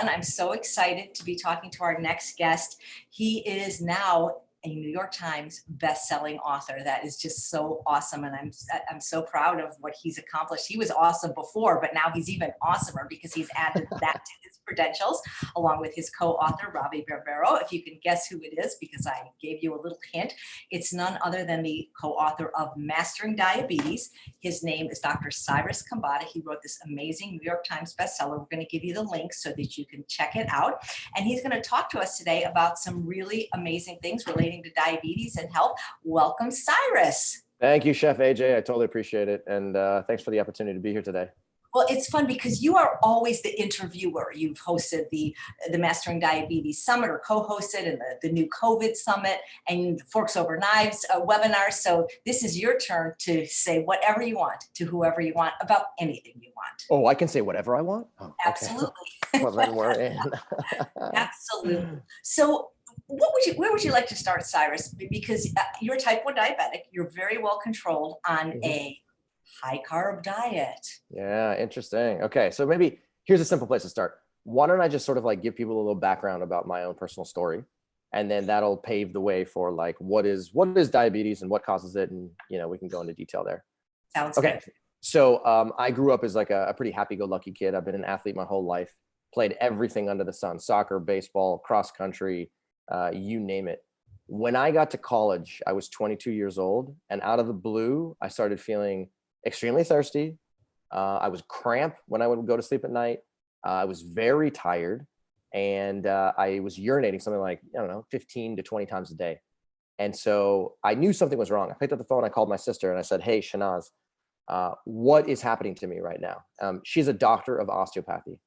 And I'm so excited to be talking to our next guest. He is now a New York Times best-selling author. That is just so awesome, and I'm so proud of what he's accomplished. He was awesome before, but now he's even awesomer because he's added that to his credentials, along with his co-author Robbie Barbero. If you can guess who it is, because I gave you a little hint, it's none other than the co-author of Mastering Diabetes. His name is Dr. Cyrus Khambatta. He wrote this amazing New York Times bestseller. We're going to give you the link so that you can check it out. And he's going to talk to us today about some really amazing things relating to diabetes and health. Welcome, Cyrus. Thank you, Chef AJ. I totally appreciate it. And thanks for the opportunity to be here today. Well, it's fun because you are always the interviewer. You've hosted the Mastering Diabetes Summit, or co-hosted, and the new COVID Summit, and the Forks Over Knives webinar. So this is your turn to say whatever you want to whoever you want about anything you want. Oh, I can say whatever I want? Oh, absolutely. Okay. Well, then we're in. Absolutely. So where would you like to start, Cyrus? Because you're a type 1 diabetic. You're very well controlled on a high carb diet. Yeah, interesting. Okay, so maybe here's a simple place to start. Why don't I just sort of like give people a little background about my own personal story, and then that'll pave the way for like what is diabetes and what causes it, and we can go into detail there. Sounds okay. Good. So I grew up as like a pretty happy-go-lucky kid. I've been an athlete my whole life, played everything under the sun: soccer, baseball, cross country, you name it. When I got to college, I was 22 years old, and out of the blue, I started feeling extremely thirsty. I was cramp when I would go to sleep at night. I was very tired, and I was urinating something like, 15 to 20 times a day. And so I knew something was wrong. I picked up the phone, I called my sister, and I said, "Hey, Shanaz, what is happening to me right now?" She's a doctor of osteopathy,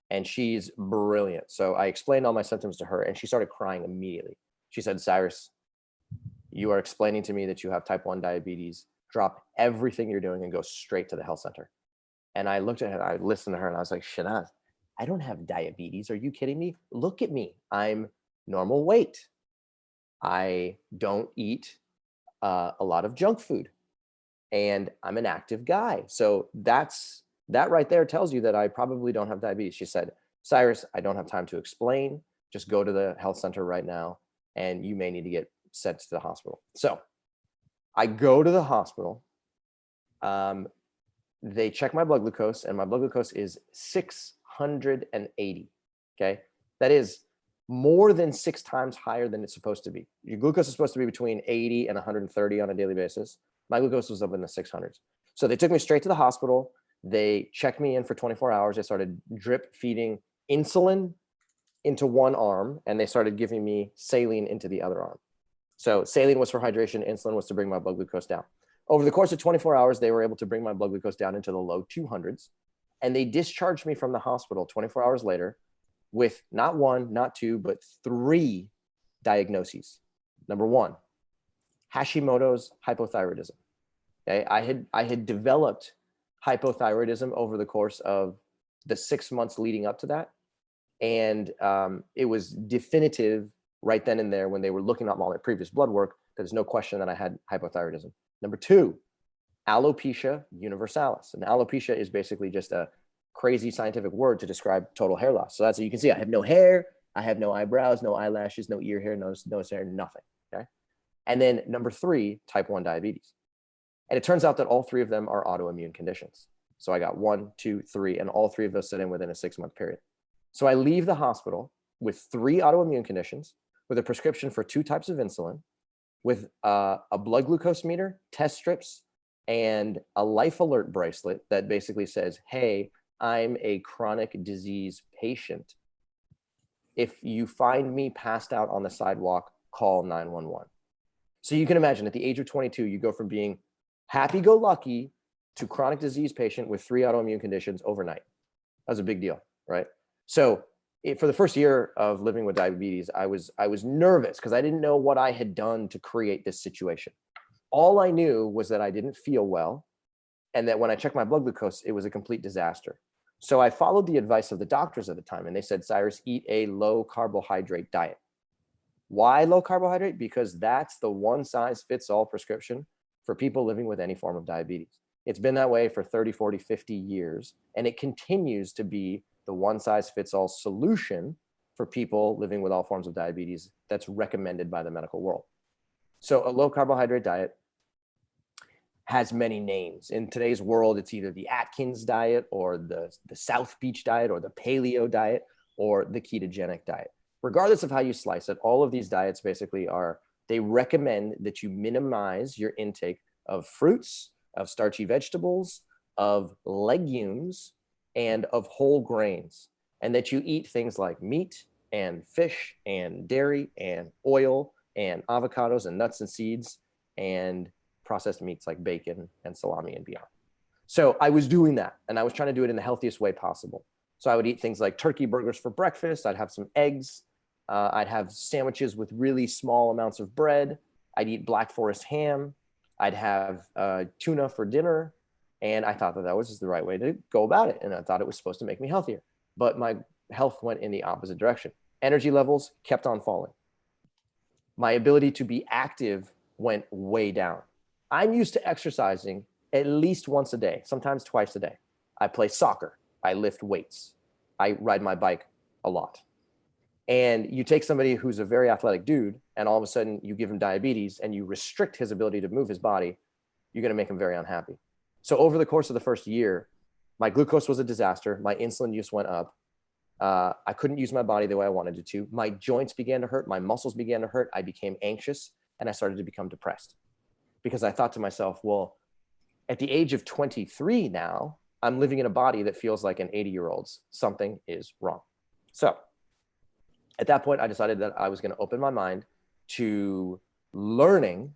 and she's brilliant. So I explained all my symptoms to her, and she started crying immediately. She said, "Cyrus, you are explaining to me that you have type 1 diabetes. Drop everything you're doing and go straight to the health center." And I looked at her, I listened to her, and I was like, "Shanaz, I don't have diabetes. Are you kidding me? Look at me. I'm normal weight. I don't eat a lot of junk food, and I'm an active guy. So that right there tells you that I probably don't have diabetes." She said, "Cyrus, I don't have time to explain. Just go to the health center right now, and you may need to get sent to the hospital." So I go to the hospital. They check my blood glucose, and my blood glucose is 680. Okay. That is more than 6 times higher than it's supposed to be. Your glucose is supposed to be between 80 and 130 on a daily basis. My glucose was up in the 600s. So they took me straight to the hospital. They checked me in for 24 hours. They started drip feeding insulin into one arm, and they started giving me saline into the other arm. So saline was for hydration, insulin was to bring my blood glucose down. Over the course of 24 hours, they were able to bring my blood glucose down into the low 200s, and they discharged me from the hospital 24 hours later with not 1, not 2, but 3 diagnoses. Number 1, Hashimoto's hypothyroidism. Okay, I had developed hypothyroidism over the course of the 6 months leading up to that, and it was definitive right then and there when they were looking at all my previous blood work. There's no question that I had hypothyroidism. Number 2, alopecia universalis. And alopecia is basically just a crazy scientific word to describe total hair loss. So that's what you can see. I have no hair, I have no eyebrows, no eyelashes, no ear hair, no hair, nothing. Okay. And then number 3, type 1 diabetes. And it turns out that all 3 of them are autoimmune conditions. So I got 1, 2, 3, and all 3 of those set in within a 6-month period. So I leave the hospital with 3 autoimmune conditions, with a prescription for 2 types of insulin, with a blood glucose meter, test strips, and a life alert bracelet that basically says, "Hey, I'm a chronic disease patient. If you find me passed out on the sidewalk, call 911. So you can imagine at the age of 22, you go from being happy-go-lucky to chronic disease patient with 3 autoimmune conditions overnight. That was a big deal, right? So for the first year of living with diabetes, I was nervous because I didn't know what I had done to create this situation. All I knew was that I didn't feel well, and that when I checked my blood glucose, it was a complete disaster. So I followed the advice of the doctors at the time, and they said, "Cyrus, eat a low carbohydrate diet." Why low carbohydrate? Because that's the one size fits all prescription for people living with any form of diabetes. It's been that way for 30, 40, 50 years, and it continues to be the one-size-fits-all solution for people living with all forms of diabetes that's recommended by the medical world. So a low carbohydrate diet has many names. In today's world, it's either the Atkins diet or the South Beach diet or the paleo diet or the ketogenic diet. Regardless of how you slice it, all of these diets basically they recommend that you minimize your intake of fruits, of starchy vegetables, of legumes, and of whole grains, and that you eat things like meat and fish and dairy and oil and avocados and nuts and seeds and processed meats like bacon and salami and beyond. So I was doing that, and I was trying to do it in the healthiest way possible. So I would eat things like turkey burgers for breakfast. I'd have some eggs. I'd have sandwiches with really small amounts of bread. I'd eat Black Forest ham. I'd have tuna for dinner. And I thought that was just the right way to go about it. And I thought it was supposed to make me healthier. But my health went in the opposite direction. Energy levels kept on falling. My ability to be active went way down. I'm used to exercising at least once a day, sometimes twice a day. I play soccer. I lift weights. I ride my bike a lot. And you take somebody who's a very athletic dude, and all of a sudden you give him diabetes and you restrict his ability to move his body, you're going to make him very unhappy. So over the course of the first year, my glucose was a disaster. My insulin use went up. I couldn't use my body the way I wanted it to. My joints began to hurt. My muscles began to hurt. I became anxious, and I started to become depressed because I thought to myself, well, at the age of 23 now, I'm living in a body that feels like an 80-year-old's. Something is wrong. So at that point, I decided that I was going to open my mind to learning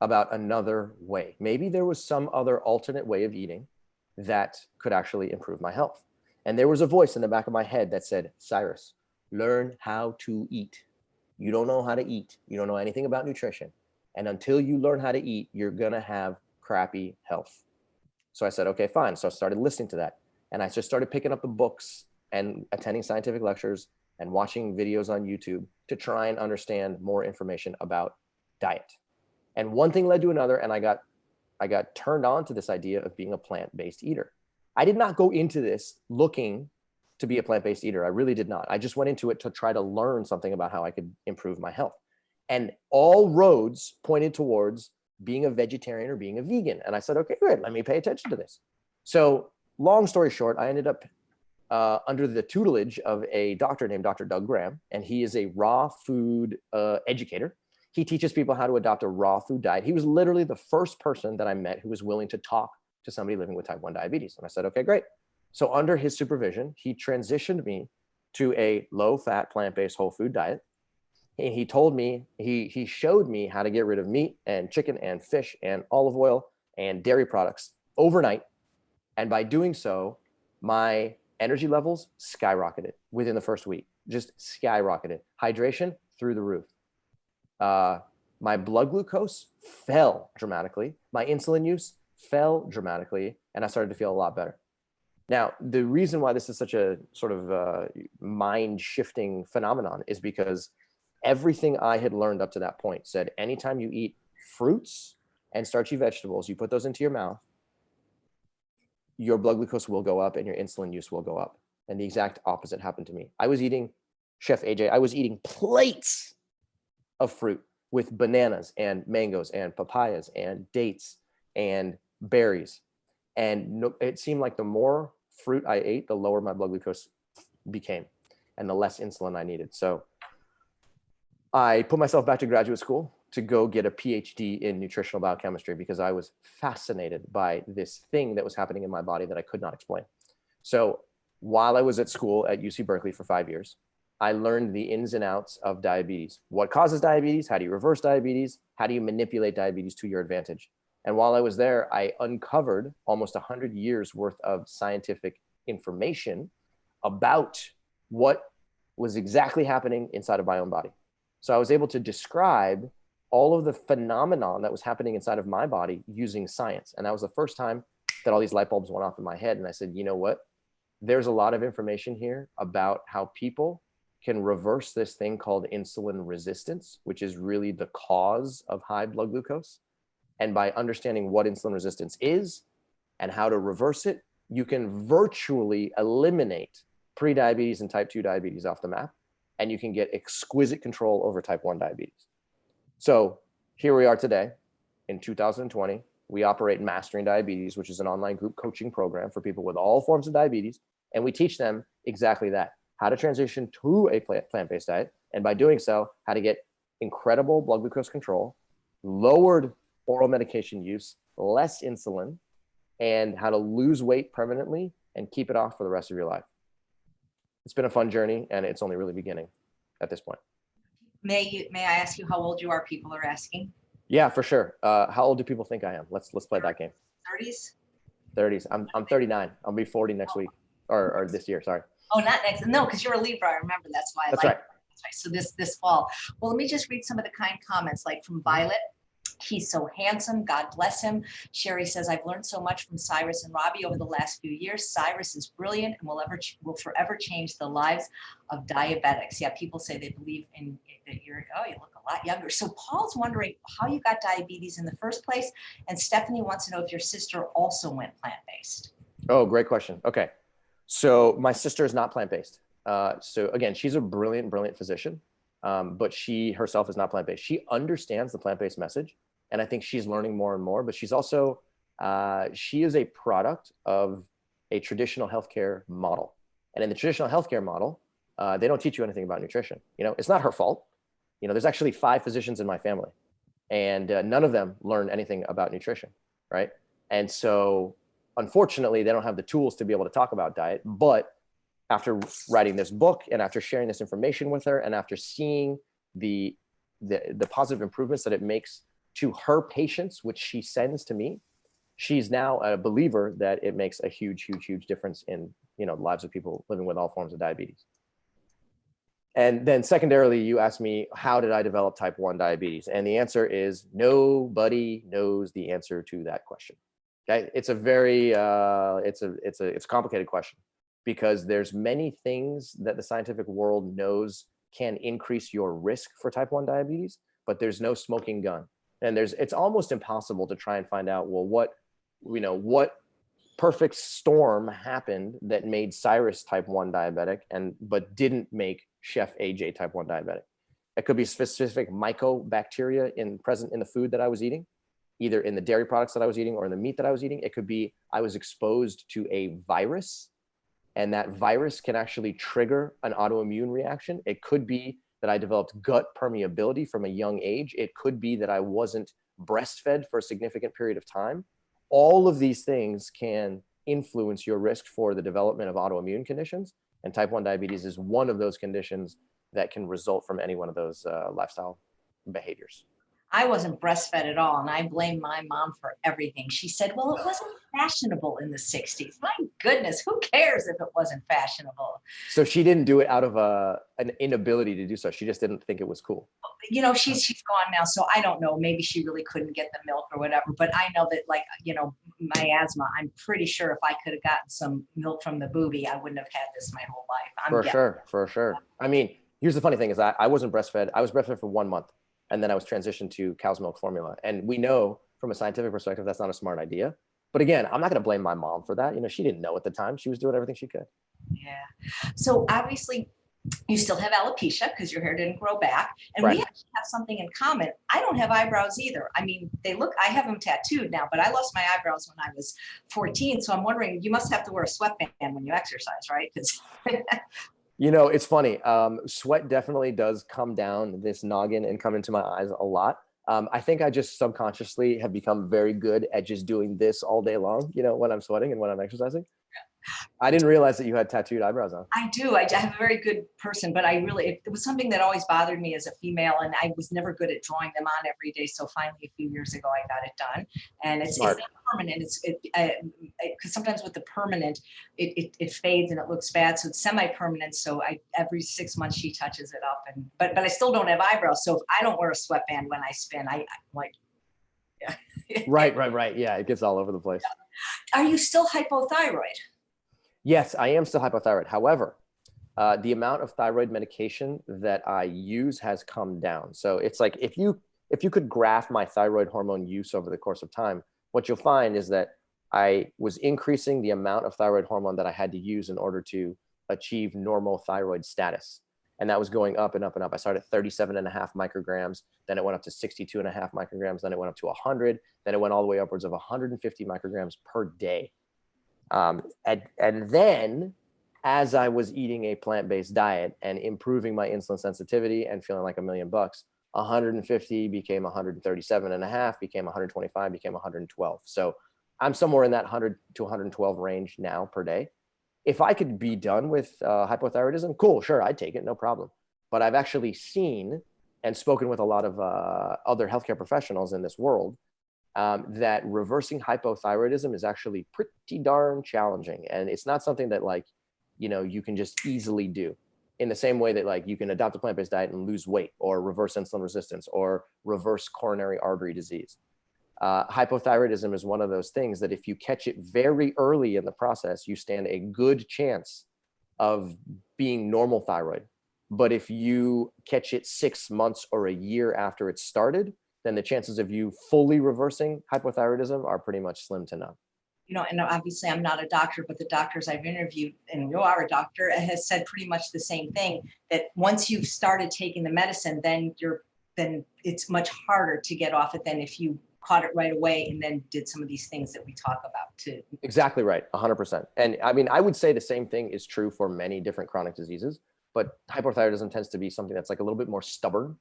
about another way. Maybe there was some other alternate way of eating that could actually improve my health. And there was a voice in the back of my head that said, Cyrus, learn how to eat. You don't know how to eat. You don't know anything about nutrition. And until you learn how to eat, you're going to have crappy health. So I said, okay, fine. So I started listening to that. And I just started picking up the books and attending scientific lectures and watching videos on YouTube to try and understand more information about diet. And one thing led to another, and I got turned on to this idea of being a plant-based eater. I did not go into this looking to be a plant-based eater. I really did not. I just went into it to try to learn something about how I could improve my health. And all roads pointed towards being a vegetarian or being a vegan. And I said, okay, good, let me pay attention to this. So long story short, I ended up under the tutelage of a doctor named Dr. Doug Graham, and he is a raw food educator. He teaches people how to adopt a raw food diet. He was literally the first person that I met who was willing to talk to somebody living with type 1 diabetes. And I said, okay, great. So under his supervision, he transitioned me to a low-fat, plant-based whole food diet. And he told me, he showed me how to get rid of meat and chicken and fish and olive oil and dairy products overnight. And by doing so, my energy levels skyrocketed within the first week, just skyrocketed. Hydration through the roof. My blood glucose fell dramatically. My insulin use fell dramatically, and I started to feel a lot better. Now, the reason why this is such a sort of mind-shifting phenomenon is because everything I had learned up to that point said, anytime you eat fruits and starchy vegetables, you put those into your mouth, your blood glucose will go up and your insulin use will go up. And the exact opposite happened to me. I was eating, Chef AJ, I was eating plates of fruit with bananas and mangoes and papayas and dates and berries. And it seemed like the more fruit I ate, the lower my blood glucose became and the less insulin I needed. So I put myself back to graduate school to go get a PhD in nutritional biochemistry because I was fascinated by this thing that was happening in my body that I could not explain. So while I was at school at UC Berkeley for 5 years, I learned the ins and outs of diabetes. What causes diabetes? How do you reverse diabetes? How do you manipulate diabetes to your advantage? And while I was there, I uncovered almost 100 years worth of scientific information about what was exactly happening inside of my own body. So I was able to describe all of the phenomenon that was happening inside of my body using science. And that was the first time that all these light bulbs went off in my head. And I said, you know what? There's a lot of information here about how people can reverse this thing called insulin resistance, which is really the cause of high blood glucose. And by understanding what insulin resistance is and how to reverse it, you can virtually eliminate pre-diabetes and type 2 diabetes off the map, and you can get exquisite control over type 1 diabetes. So here we are today in 2020. We operate Mastering Diabetes, which is an online group coaching program for people with all forms of diabetes. And we teach them exactly that, how to transition to a plant-based diet. And by doing so, how to get incredible blood glucose control, lowered oral medication use, less insulin, and how to lose weight permanently and keep it off for the rest of your life. It's been a fun journey, and it's only really beginning at this point. May I ask you how old you are? People are asking. Yeah, for sure. How old do people think I am? Let's play that game. 30s? 30s. I'm 39. I'll be 40 next week or this year. Sorry. Oh, not next. No, because you're a Libra. I remember. That's why. That's right. That's right. So this fall. Well, let me just read some of the kind comments, like from Violet. He's so handsome. God bless him. Sherry says, I've learned so much from Cyrus and Robbie over the last few years. Cyrus is brilliant and will forever change the lives of diabetics. Yeah, people say they believe in that you're, oh, you look a lot younger. So Paul's wondering how you got diabetes in the first place. And Stephanie wants to know if your sister also went plant-based. Oh, great question. Okay. So my sister is not plant-based. So again, she's a brilliant, brilliant physician, but she herself is not plant-based. She understands the plant-based message. And I think she's learning more and more, but she's also, she is a product of a traditional healthcare model. And in the traditional healthcare model, they don't teach you anything about nutrition. You know, it's not her fault. You know, there's actually 5 physicians in my family, and none of them learn anything about nutrition, right? And so, unfortunately, they don't have the tools to be able to talk about diet. But after writing this book and after sharing this information with her, and after seeing the positive improvements that it makes to her patients, which she sends to me, she's now a believer that it makes a huge, huge, huge difference in, you know, the lives of people living with all forms of diabetes. And then secondarily, you asked me, how did I develop type 1 diabetes? And the answer is nobody knows the answer to that question. Okay. It's a very, it's a complicated question, because there's many things that the scientific world knows can increase your risk for type 1 diabetes, but there's no smoking gun. And it's almost impossible to try and find out, well, what perfect storm happened that made Cyrus type 1 diabetic but didn't make Chef AJ type 1 diabetic. It could be specific mycobacteria present in the food that I was eating, either in the dairy products that I was eating or in the meat that I was eating. It could be I was exposed to a virus, and that virus can actually trigger an autoimmune reaction. It could be that I developed gut permeability from a young age. It could be that I wasn't breastfed for a significant period of time. All of these things can influence your risk for the development of autoimmune conditions. And type 1 diabetes is one of those conditions that can result from any one of those lifestyle behaviors. I wasn't breastfed at all, and I blame my mom for everything. She said, well, it wasn't fashionable in the 60s. My goodness, who cares if it wasn't fashionable? So she didn't do it out of an inability to do so. She just didn't think it was cool. You know, she's gone now, so I don't know. Maybe she really couldn't get the milk or whatever. But I know that, like, you know, my asthma, I'm pretty sure if I could have gotten some milk from the boobie, I wouldn't have had this my whole life. For sure. I mean, here's the funny thing is I wasn't breastfed. I was breastfed for 1 month. And then I was transitioned to cow's milk formula. And we know from a scientific perspective, that's not a smart idea. But again, I'm not going to blame my mom for that. You know, she didn't know at the time. She was doing everything she could. Yeah. So obviously, you still have alopecia because your hair didn't grow back. And right. We actually have something in common. I don't have eyebrows either. I mean, I have them tattooed now, but I lost my eyebrows when I was 14. So I'm wondering, you must have to wear a sweatband when you exercise, right? You know, it's funny. Sweat definitely does come down this noggin and come into my eyes a lot. I think I just subconsciously have become very good at just doing this all day long, you know, when I'm sweating and when I'm exercising. I didn't realize that you had tattooed eyebrows on. I do. I have a very good person, but it was something that always bothered me as a female, and I was never good at drawing them on every day. So finally, a few years ago, I got it done, and it's not permanent. Because sometimes with the permanent, it fades and it looks bad. So it's semi-permanent. So every 6 months she touches it up, but I still don't have eyebrows. So if I don't wear a sweatband when I spin, I like. Yeah. Right. Yeah, it gets all over the place. Are you still hypothyroid? Yes, I am still hypothyroid. However, the amount of thyroid medication that I use has come down. So it's like if you could graph my thyroid hormone use over the course of time, what you'll find is that I was increasing the amount of thyroid hormone that I had to use in order to achieve normal thyroid status. And that was going up and up and up. I started at 37.5 micrograms. Then it went up to 62.5 micrograms. Then it went up to 100. Then it went all the way upwards of 150 micrograms per day. And then as I was eating a plant-based diet and improving my insulin sensitivity and feeling like $1 million, 150 became 137.5, became 125, became 112. So I'm somewhere in that 100 to 112 range now per day. If I could be done with hypothyroidism, cool, sure, I'd take it, no problem. But I've actually seen and spoken with a lot of other healthcare professionals in this world that reversing hypothyroidism is actually pretty darn challenging. And it's not something that like, you know, you can just easily do in the same way that like you can adopt a plant-based diet and lose weight or reverse insulin resistance or reverse coronary artery disease. Hypothyroidism is one of those things that if you catch it very early in the process, you stand a good chance of being normal thyroid. But if you catch it 6 months or a year after it started, then the chances of you fully reversing hypothyroidism are pretty much slim to none. You know, and obviously I'm not a doctor, but the doctors I've interviewed, and you are a doctor, has said pretty much the same thing, that once you've started taking the medicine, then it's much harder to get off it than if you caught it right away and then did some of these things that we talk about too. Exactly right, 100%. And I mean, I would say the same thing is true for many different chronic diseases, but hypothyroidism tends to be something that's like a little bit more stubborn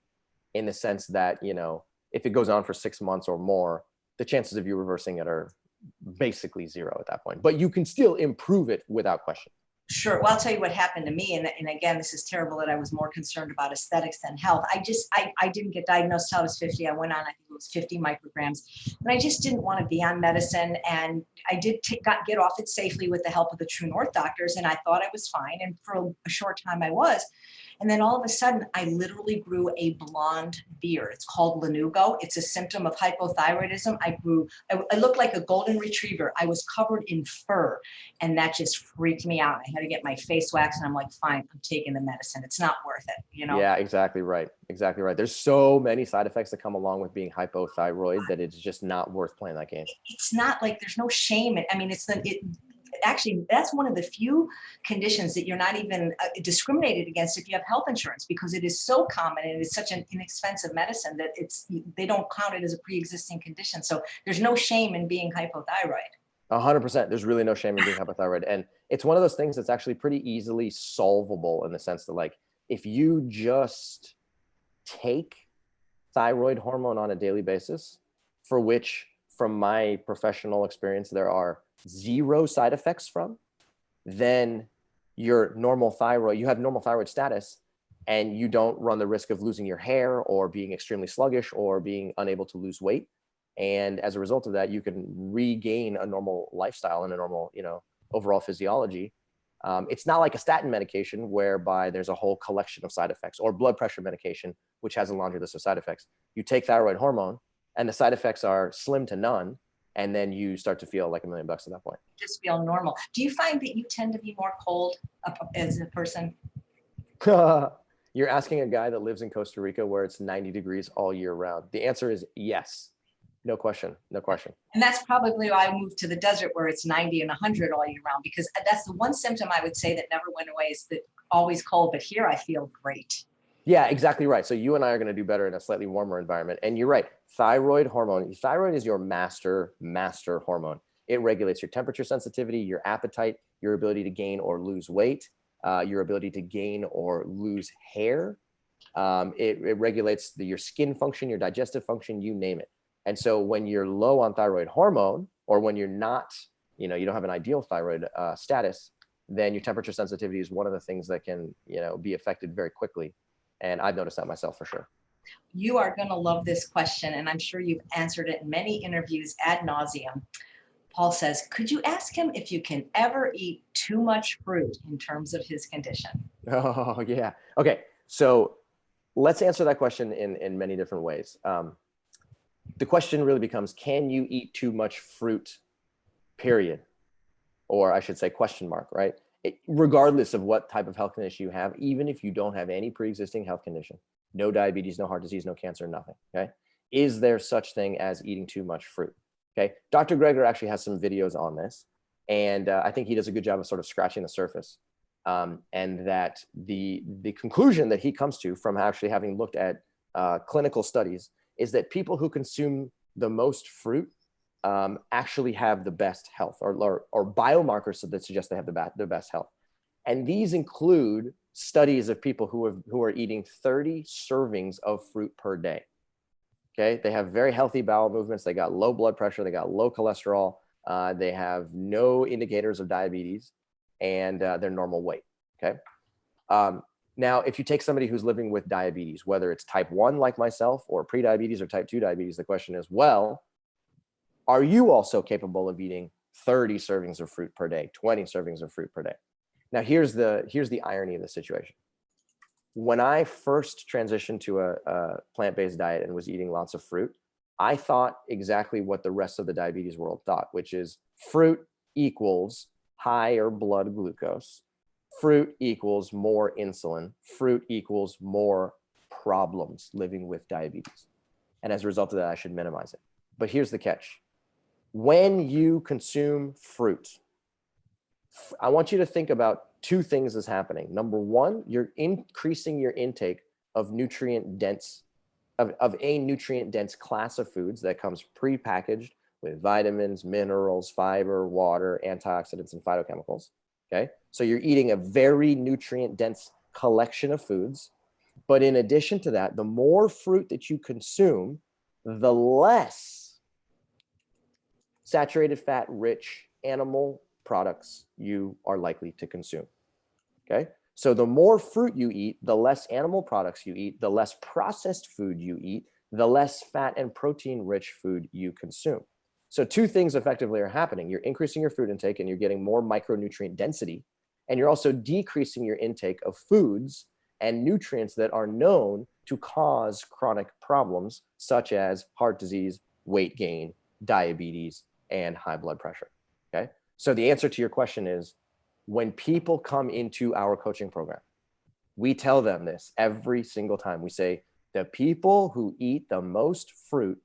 in the sense that, you know, if it goes on for 6 months or more, the chances of you reversing it are basically zero at that point, but you can still improve it without question. Sure. Well, I'll tell you what happened to me. And again, this is terrible that I was more concerned about aesthetics than health. I didn't get diagnosed till I was 50. I went on, I think it was 50 micrograms, and I just didn't want to be on medicine. And I did get off it safely with the help of the True North doctors. And I thought I was fine. And for a short time I was. And then all of a sudden, I literally grew a blonde beard. It's called lanugo. It's a symptom of hypothyroidism. I looked like a golden retriever. I was covered in fur, and that just freaked me out. I had to get my face waxed, and I'm like, fine, I'm taking the medicine. It's not worth it, you know? Yeah, exactly right. Exactly right. There's so many side effects that come along with being hypothyroid that it's just not worth playing that game. It's not like there's no shame. I mean, actually, that's one of the few conditions that you're not even discriminated against if you have health insurance, because it is so common and it's such an inexpensive medicine that they don't count it as a pre-existing condition. So there's no shame in being hypothyroid. 100%. There's really no shame in being hypothyroid. And it's one of those things that's actually pretty easily solvable in the sense that like, if you just take thyroid hormone on a daily basis, for which from my professional experience, there are 0 side effects from, then your normal thyroid, you have normal thyroid status, and you don't run the risk of losing your hair or being extremely sluggish or being unable to lose weight. And as a result of that, you can regain a normal lifestyle and a normal, you know, overall physiology. It's not like a statin medication whereby there's a whole collection of side effects, or blood pressure medication, which has a laundry list of side effects. You take thyroid hormone and the side effects are slim to none. And then you start to feel like $1 million at that point. Just feel normal. Do you find that you tend to be more cold as a person? You're asking a guy that lives in Costa Rica where it's 90 degrees all year round. The answer is yes. No question. No question. And that's probably why I moved to the desert where it's 90 and 100 all year round, because that's the one symptom I would say that never went away, is that always cold. But here I feel great. Yeah, exactly right. So you and I are going to do better in a slightly warmer environment. And you're right. Thyroid hormone. Thyroid is your master hormone. It regulates your temperature sensitivity, your appetite, your ability to gain or lose weight, your ability to gain or lose hair. It regulates your skin function, your digestive function, you name it. And so when you're low on thyroid hormone, or when you're not, you know, you don't have an ideal thyroid status, then your temperature sensitivity is one of the things that can, you know, be affected very quickly. And I've noticed that myself for sure. You are going to love this question, and I'm sure you've answered it in many interviews ad nauseum. Paul says, could you ask him if you can ever eat too much fruit in terms of his condition? Oh, yeah. Okay. So let's answer that question in many different ways. The question really becomes, can you eat too much fruit, period? Or I should say question mark, right? Regardless of what type of health condition you have, even if you don't have any pre-existing health condition, no diabetes, no heart disease, no cancer, nothing, okay? Is there such thing as eating too much fruit? Okay, Dr. Greger actually has some videos on this, and I think he does a good job of sort of scratching the surface. And that the conclusion that he comes to from actually having looked at clinical studies is that people who consume the most fruit actually have the best health, or biomarkers that suggest they have the best health. And these include studies of people who are eating 30 servings of fruit per day. Okay, they have very healthy bowel movements. They got low blood pressure. They got low cholesterol. They have no indicators of diabetes, and they're normal weight. Okay. Now, if you take somebody who's living with diabetes, whether it's type 1 like myself or prediabetes or type 2 diabetes, the question is, well, are you also capable of eating 30 servings of fruit per day, 20 servings of fruit per day? Now, here's the irony of the situation. When I first transitioned to a plant-based diet and was eating lots of fruit, I thought exactly what the rest of the diabetes world thought, which is fruit equals higher blood glucose. Fruit equals more insulin. Fruit equals more problems living with diabetes. And as a result of that, I should minimize it. But here's the catch. When you consume fruit, I want you to think about two things is happening. Number one, you're increasing your intake of a nutrient dense class of foods that comes pre-packaged with vitamins, minerals, fiber, water, antioxidants, and phytochemicals. Okay. So you're eating a very nutrient dense collection of foods. But in addition to that, the more fruit that you consume, the less saturated fat rich animal products you are likely to consume. Okay. So the more fruit you eat, the less animal products you eat, the less processed food you eat, the less fat and protein rich food you consume. So two things effectively are happening. You're increasing your food intake and you're getting more micronutrient density. And you're also decreasing your intake of foods and nutrients that are known to cause chronic problems such as heart disease, weight gain, diabetes, and high blood pressure. Okay. So the answer to your question is, when people come into our coaching program, we tell them this every single time. We say, the people who eat the most fruit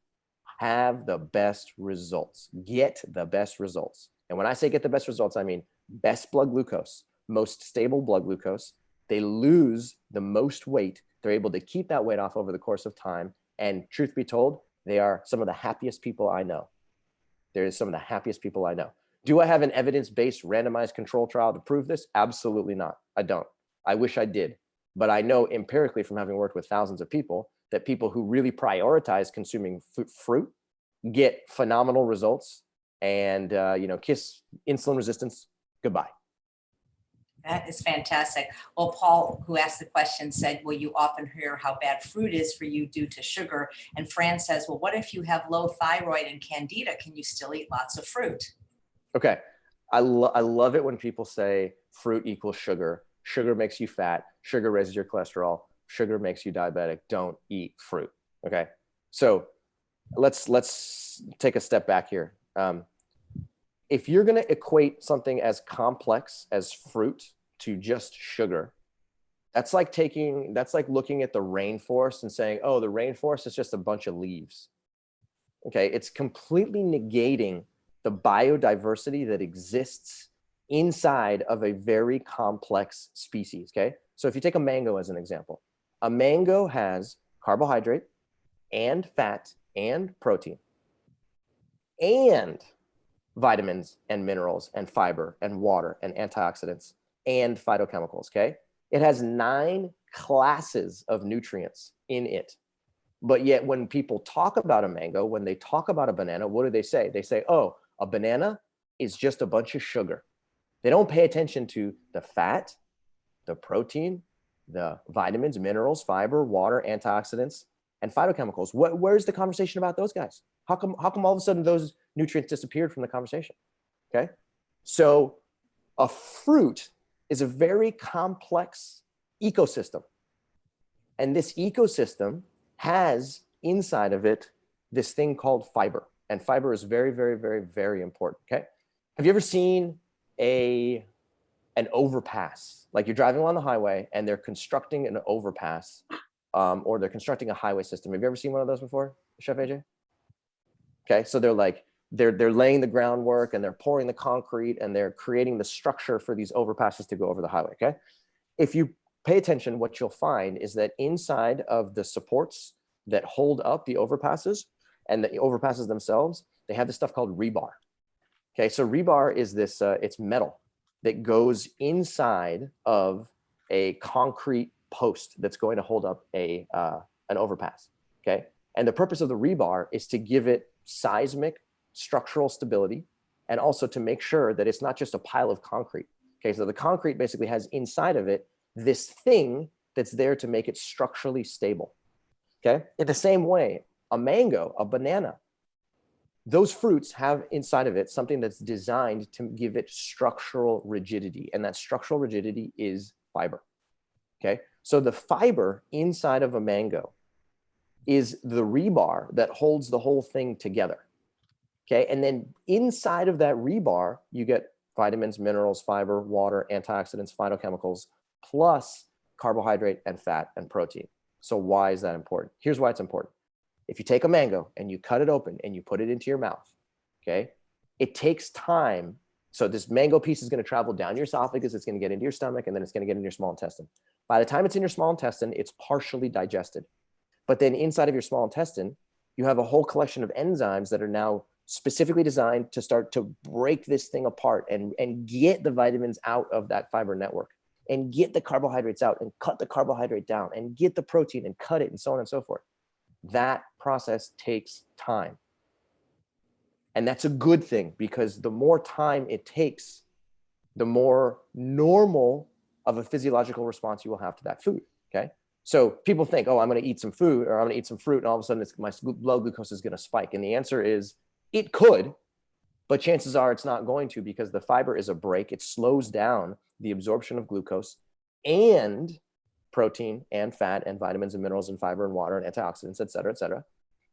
have the best results, get the best results. And when I say get the best results, I mean best blood glucose, most stable blood glucose. They lose the most weight. They're able to keep that weight off over the course of time. And truth be told, they are some of the happiest people I know. They're some of the happiest people I know. Do I have an evidence-based randomized control trial to prove this? Absolutely not. I don't. I wish I did. But I know empirically from having worked with thousands of people that people who really prioritize consuming fruit get phenomenal results and, kiss insulin resistance goodbye. That is fantastic. Well, Paul, who asked the question, said, well, you often hear how bad fruit is for you due to sugar. And Fran says, well, what if you have low thyroid and candida? Can you still eat lots of fruit? Okay. I love it when people say fruit equals sugar. Sugar makes you fat. Sugar raises your cholesterol. Sugar makes you diabetic. Don't eat fruit. Okay. So let's take a step back here. If you're going to equate something as complex as fruit to just sugar, that's like looking at the rainforest and saying, oh, the rainforest is just a bunch of leaves. Okay. It's completely negating the biodiversity that exists inside of a very complex species. Okay. So if you take a mango as an example, a mango has carbohydrate and fat and protein and vitamins and minerals and fiber and water and antioxidants and phytochemicals. Okay. It has 9 classes of nutrients in it. But yet when people talk about a mango, when they talk about a banana, what do they say? They say, oh, a banana is just a bunch of sugar. They don't pay attention to the fat, the protein, the vitamins, minerals, fiber, water, antioxidants, and phytochemicals. Where's the conversation about those guys? How come all of a sudden those nutrients disappeared from the conversation? Okay. So a fruit is a very complex ecosystem. And this ecosystem has inside of it this thing called fiber. And fiber is very, very, very, very important. Okay. Have you ever seen an overpass? Like you're driving along the highway and they're constructing an overpass, or they're constructing a highway system. Have you ever seen one of those before, Chef AJ? Okay. So they're like they're laying the groundwork and they're pouring the concrete and they're creating the structure for these overpasses to go over the highway. Okay. If you pay attention, what you'll find is that inside of the supports that hold up the overpasses and the overpasses themselves, they have this stuff called rebar. Okay. So rebar is this, it's metal that goes inside of a concrete post that's going to hold up an overpass. Okay. And the purpose of the rebar is to give it seismic structural stability and also to make sure that it's not just a pile of concrete. Okay. So the concrete basically has inside of it this thing that's there to make it structurally stable. Okay. In the same way, a mango, a banana, those fruits have inside of it something that's designed to give it structural rigidity. And that structural rigidity is fiber. Okay. So the fiber inside of a mango is the rebar that holds the whole thing together. Okay. And then inside of that rebar, you get vitamins, minerals, fiber, water, antioxidants, phytochemicals, plus carbohydrate and fat and protein. So why is that important? Here's why it's important. If you take a mango and you cut it open and you put it into your mouth, okay, it takes time. So this mango piece is going to travel down your esophagus, it's going to get into your stomach, and then it's going to get in your small intestine. By the time it's in your small intestine, it's partially digested. But then inside of your small intestine, you have a whole collection of enzymes that are now specifically designed to start to break this thing apart and get the vitamins out of that fiber network and get the carbohydrates out and cut the carbohydrate down and get the protein and cut it and so on and so forth. That process takes time. And that's a good thing because the more time it takes, the more normal of a physiological response you will have to that food. Okay. So people think, oh, I'm going to eat some food or I'm going to eat some fruit and all of a sudden my blood glucose is going to spike. And the answer is it could, but chances are it's not going to because the fiber is a brake. It slows down the absorption of glucose and protein and fat and vitamins and minerals and fiber and water and antioxidants, et cetera, et cetera.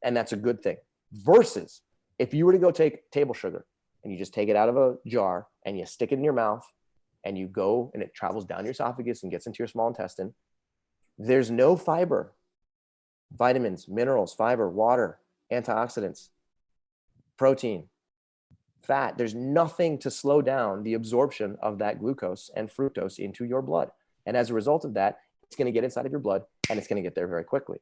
And that's a good thing. Versus if you were to go take table sugar and you just take it out of a jar and you stick it in your mouth and you go and it travels down your esophagus and gets into your small intestine, there's no fiber, vitamins, minerals, fiber, water, antioxidants, protein, fat. There's nothing to slow down the absorption of that glucose and fructose into your blood. And as a result of that, it's going to get inside of your blood and it's going to get there very quickly,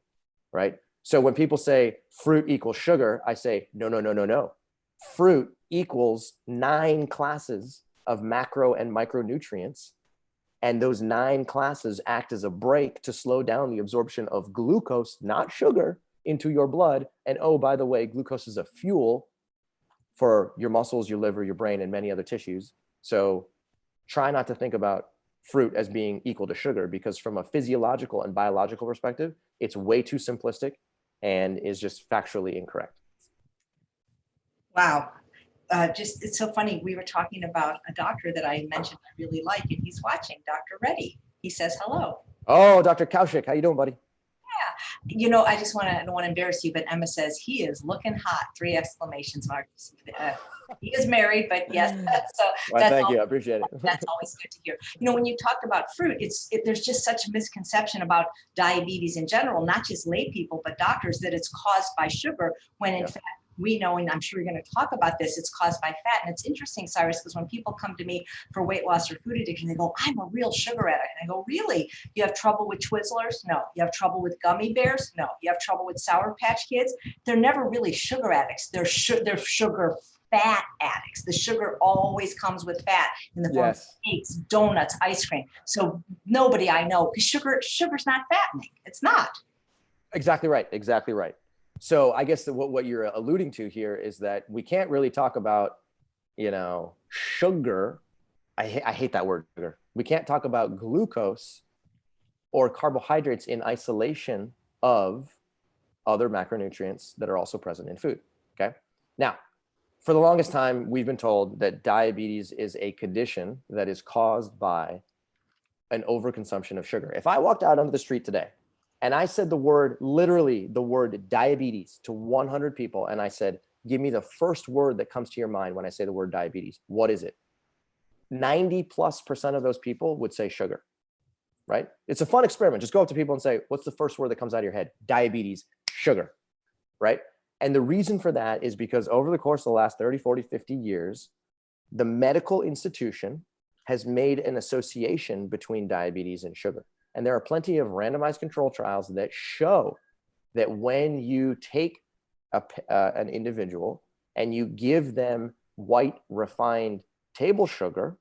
right? So when people say fruit equals sugar, I say, no, no, no, no, no. Fruit equals 9 classes of macro and micronutrients. And those 9 classes act as a brake to slow down the absorption of glucose, not sugar, into your blood. And oh, by the way, glucose is a fuel for your muscles, your liver, your brain, and many other tissues. So try not to think about fruit as being equal to sugar because from a physiological and biological perspective, it's way too simplistic and is just factually incorrect. Wow. It's so funny. We were talking about a doctor that I mentioned I really like, and he's watching, Dr. Reddy. He says hello. Oh, Dr. Kaushik, how you doing, buddy? You know, I don't want to embarrass you, but Emma says he is looking hot, 3 exclamation marks. He is married, but yes. So well, thank you. I appreciate it. That's always good to hear. You know, when you talked about fruit, there's just such a misconception about diabetes in general, not just lay people, but doctors, that it's caused by sugar when in fact, we know, and I'm sure you're going to talk about this, it's caused by fat. And it's interesting, Cyrus, because when people come to me for weight loss or food addiction, they go, I'm a real sugar addict. And I go, really? You have trouble with Twizzlers? No. You have trouble with gummy bears? No. You have trouble with Sour Patch Kids? They're never really sugar addicts. They're sugar fat addicts. The sugar always comes with fat in the form of cakes, donuts, ice cream. So nobody I know, because sugar's not fattening. It's not. Exactly right. Exactly right. So I guess what you're alluding to here is that we can't really talk about, sugar. I hate that word, sugar. We can't talk about glucose or carbohydrates in isolation of other macronutrients that are also present in food. Okay. Now, for the longest time, we've been told that diabetes is a condition that is caused by an overconsumption of sugar. If I walked out onto the street today and I said literally the word diabetes to 100 people, and I said, give me the first word that comes to your mind when I say the word diabetes, what is it? 90+% of those people would say sugar, right? It's a fun experiment. Just go up to people and say, what's the first word that comes out of your head? Diabetes, sugar, right? And the reason for that is because over the course of the last 30, 40, 50 years, the medical institution has made an association between diabetes and sugar. And there are plenty of randomized control trials that show that when you take an individual and you give them white refined table sugar,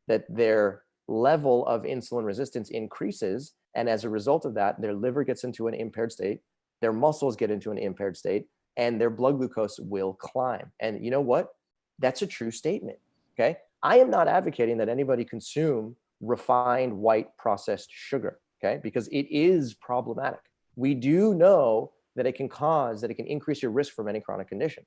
that their level of insulin resistance increases. And as a result of that, their liver gets into an impaired state, their muscles get into an impaired state, and their blood glucose will climb. And you know what? That's a true statement, okay? I am not advocating that anybody consume refined white processed sugar, okay? Because it is problematic. We do know that it can increase your risk for many chronic conditions,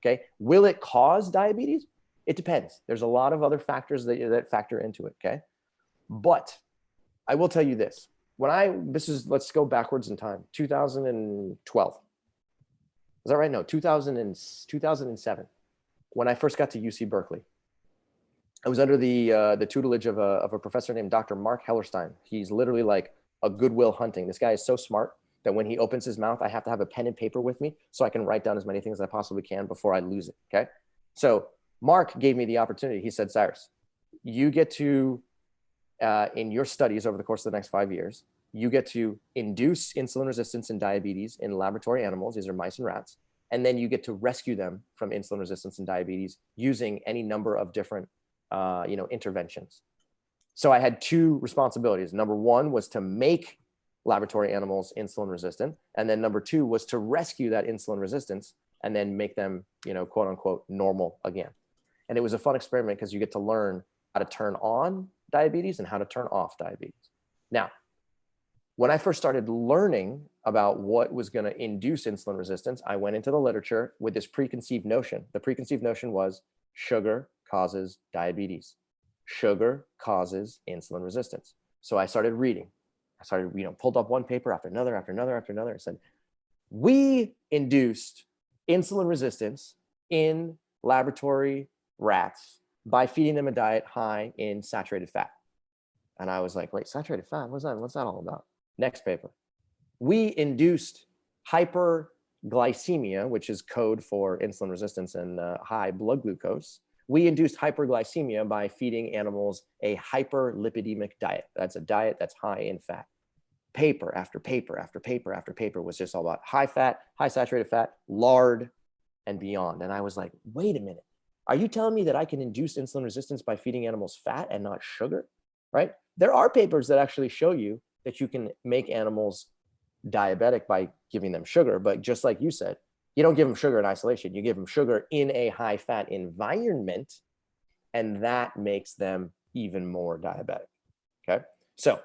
okay? Will it cause diabetes? It depends. There's a lot of other factors that factor into it, okay? But I will tell you this. Let's go backwards in time, 2012. Is that right? No, 2007, when I first got to UC Berkeley. I was under the tutelage of a professor named Dr. Mark Hellerstein. He's literally like a Goodwill Hunting. This guy is so smart that when he opens his mouth, I have to have a pen and paper with me so I can write down as many things as I possibly can before I lose it, okay? So Mark gave me the opportunity. He said, Cyrus, you get to, in your studies over the course of the next 5 years, you get to induce insulin resistance and diabetes in laboratory animals. These are mice and rats. And then you get to rescue them from insulin resistance and diabetes using any number of different interventions. So I had two responsibilities. Number one was to make laboratory animals insulin resistant. And then number two was to rescue that insulin resistance and then make them, quote unquote, normal again. And it was a fun experiment because you get to learn how to turn on diabetes and how to turn off diabetes. Now, when I first started learning about what was going to induce insulin resistance, I went into the literature with this preconceived notion. The preconceived notion was sugar causes diabetes. Sugar causes insulin resistance. So I started reading. I started, pulled up one paper after another, after another, after another. I said, we induced insulin resistance in laboratory rats by feeding them a diet high in saturated fat. And I was like, wait, saturated fat? What's that all about? Next paper. We induced hyperglycemia, which is code for insulin resistance and high blood glucose. We induced hyperglycemia by feeding animals a hyperlipidemic diet. That's a diet that's high in fat. Paper after paper after paper after paper was just all about high fat, high saturated fat, lard, and beyond. And I was like, wait a minute. Are you telling me that I can induce insulin resistance by feeding animals fat and not sugar, right? There are papers that actually show you that you can make animals diabetic by giving them sugar. But just like you said, you don't give them sugar in isolation. You give them sugar in a high fat environment, and that makes them even more diabetic, okay? So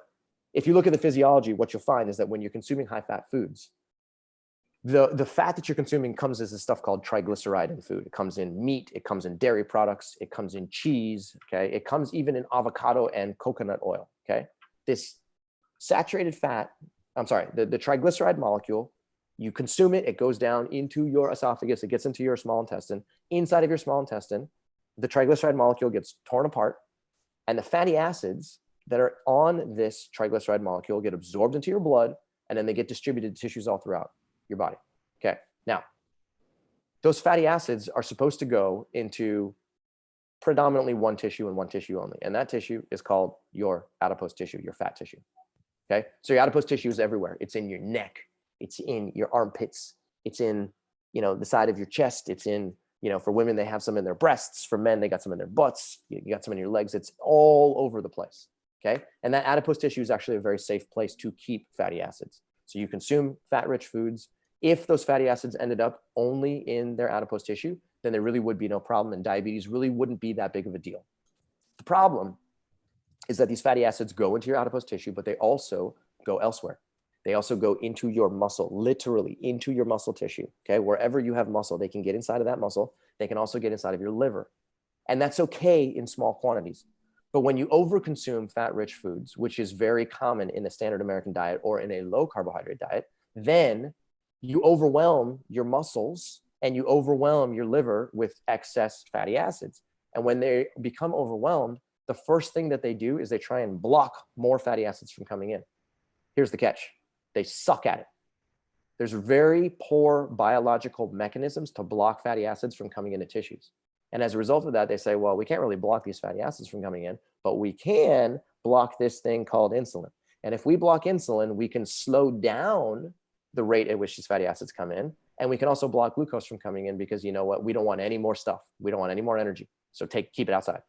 if you look at the physiology, what you'll find is that when you're consuming high fat foods, the fat that you're consuming comes as this stuff called triglyceride in food. It comes in meat, it comes in dairy products, it comes in cheese, okay? It comes even in avocado and coconut oil, okay? This saturated fat, the triglyceride molecule, you consume it, it goes down into your esophagus, it gets into your small intestine. Inside of your small intestine, the triglyceride molecule gets torn apart, and the fatty acids that are on this triglyceride molecule get absorbed into your blood, and then they get distributed to tissues all throughout your body. Okay. Now, those fatty acids are supposed to go into predominantly one tissue and one tissue only. And that tissue is called your adipose tissue, your fat tissue. Okay. So your adipose tissue is everywhere. It's in your neck. It's in your armpits. It's in, the side of your chest. It's in, for women, they have some in their breasts. For men, they got some in their butts. You got some in your legs. It's all over the place. Okay. And that adipose tissue is actually a very safe place to keep fatty acids. So you consume fat-rich foods. If those fatty acids ended up only in their adipose tissue, then there really would be no problem, and diabetes really wouldn't be that big of a deal. The problem is that these fatty acids go into your adipose tissue, but they also go elsewhere. They also go into your muscle, literally into your muscle tissue, okay? Wherever you have muscle, they can get inside of that muscle. They can also get inside of your liver. And that's okay in small quantities. But when you overconsume fat-rich foods, which is very common in the standard American diet or in a low carbohydrate diet, then you overwhelm your muscles and you overwhelm your liver with excess fatty acids. And when they become overwhelmed, the first thing that they do is they try and block more fatty acids from coming in. Here's the catch. They suck at it. There's very poor biological mechanisms to block fatty acids from coming into tissues. And as a result of that, they say, well, we can't really block these fatty acids from coming in, but we can block this thing called insulin. And if we block insulin, we can slow down the rate at which these fatty acids come in. And we can also block glucose from coming in, because you know what? We don't want any more stuff. We don't want any more energy. So keep it outside.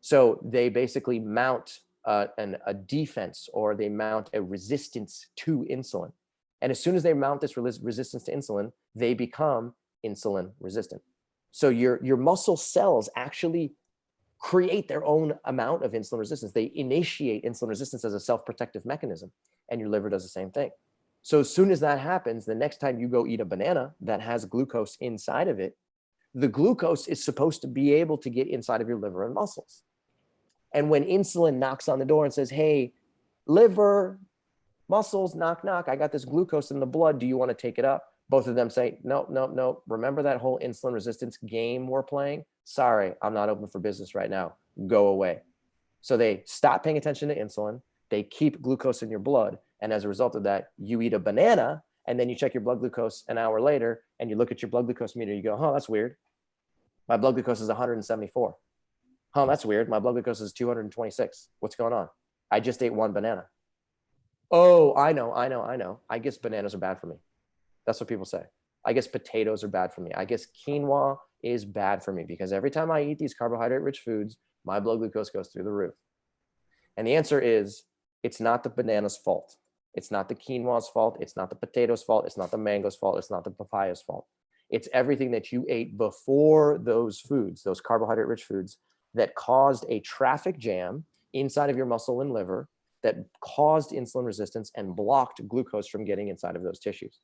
So they basically mount a defense, or they mount a resistance to insulin. And as soon as they mount this resistance to insulin, they become insulin resistant. So your muscle cells actually create their own amount of insulin resistance. They initiate insulin resistance as a self-protective mechanism, and your liver does the same thing. So as soon as that happens, the next time you go eat a banana that has glucose inside of it, the glucose is supposed to be able to get inside of your liver and muscles. And when insulin knocks on the door and says, hey, liver, muscles, knock, knock, I got this glucose in the blood, do you want to take it up? Both of them say, no, no, no. Remember that whole insulin resistance game we're playing? Sorry, I'm not open for business right now. Go away. So they stop paying attention to insulin. They keep glucose in your blood. And as a result of that, you eat a banana, and then you check your blood glucose an hour later, and you look at your blood glucose meter, you go, oh, that's weird. My blood glucose is 174. Oh, that's weird. My blood glucose is 226. What's going on? I just ate one banana. Oh, I know. I guess bananas are bad for me. That's what people say. I guess potatoes are bad for me. I guess quinoa is bad for me, because every time I eat these carbohydrate-rich foods, my blood glucose goes through the roof. And the answer is, it's not the banana's fault. It's not the quinoa's fault. It's not the potato's fault. It's not the mango's fault. It's not the papaya's fault. It's everything that you ate before those foods, those carbohydrate-rich foods, that caused a traffic jam inside of your muscle and liver, that caused insulin resistance and blocked glucose from getting inside of those tissues.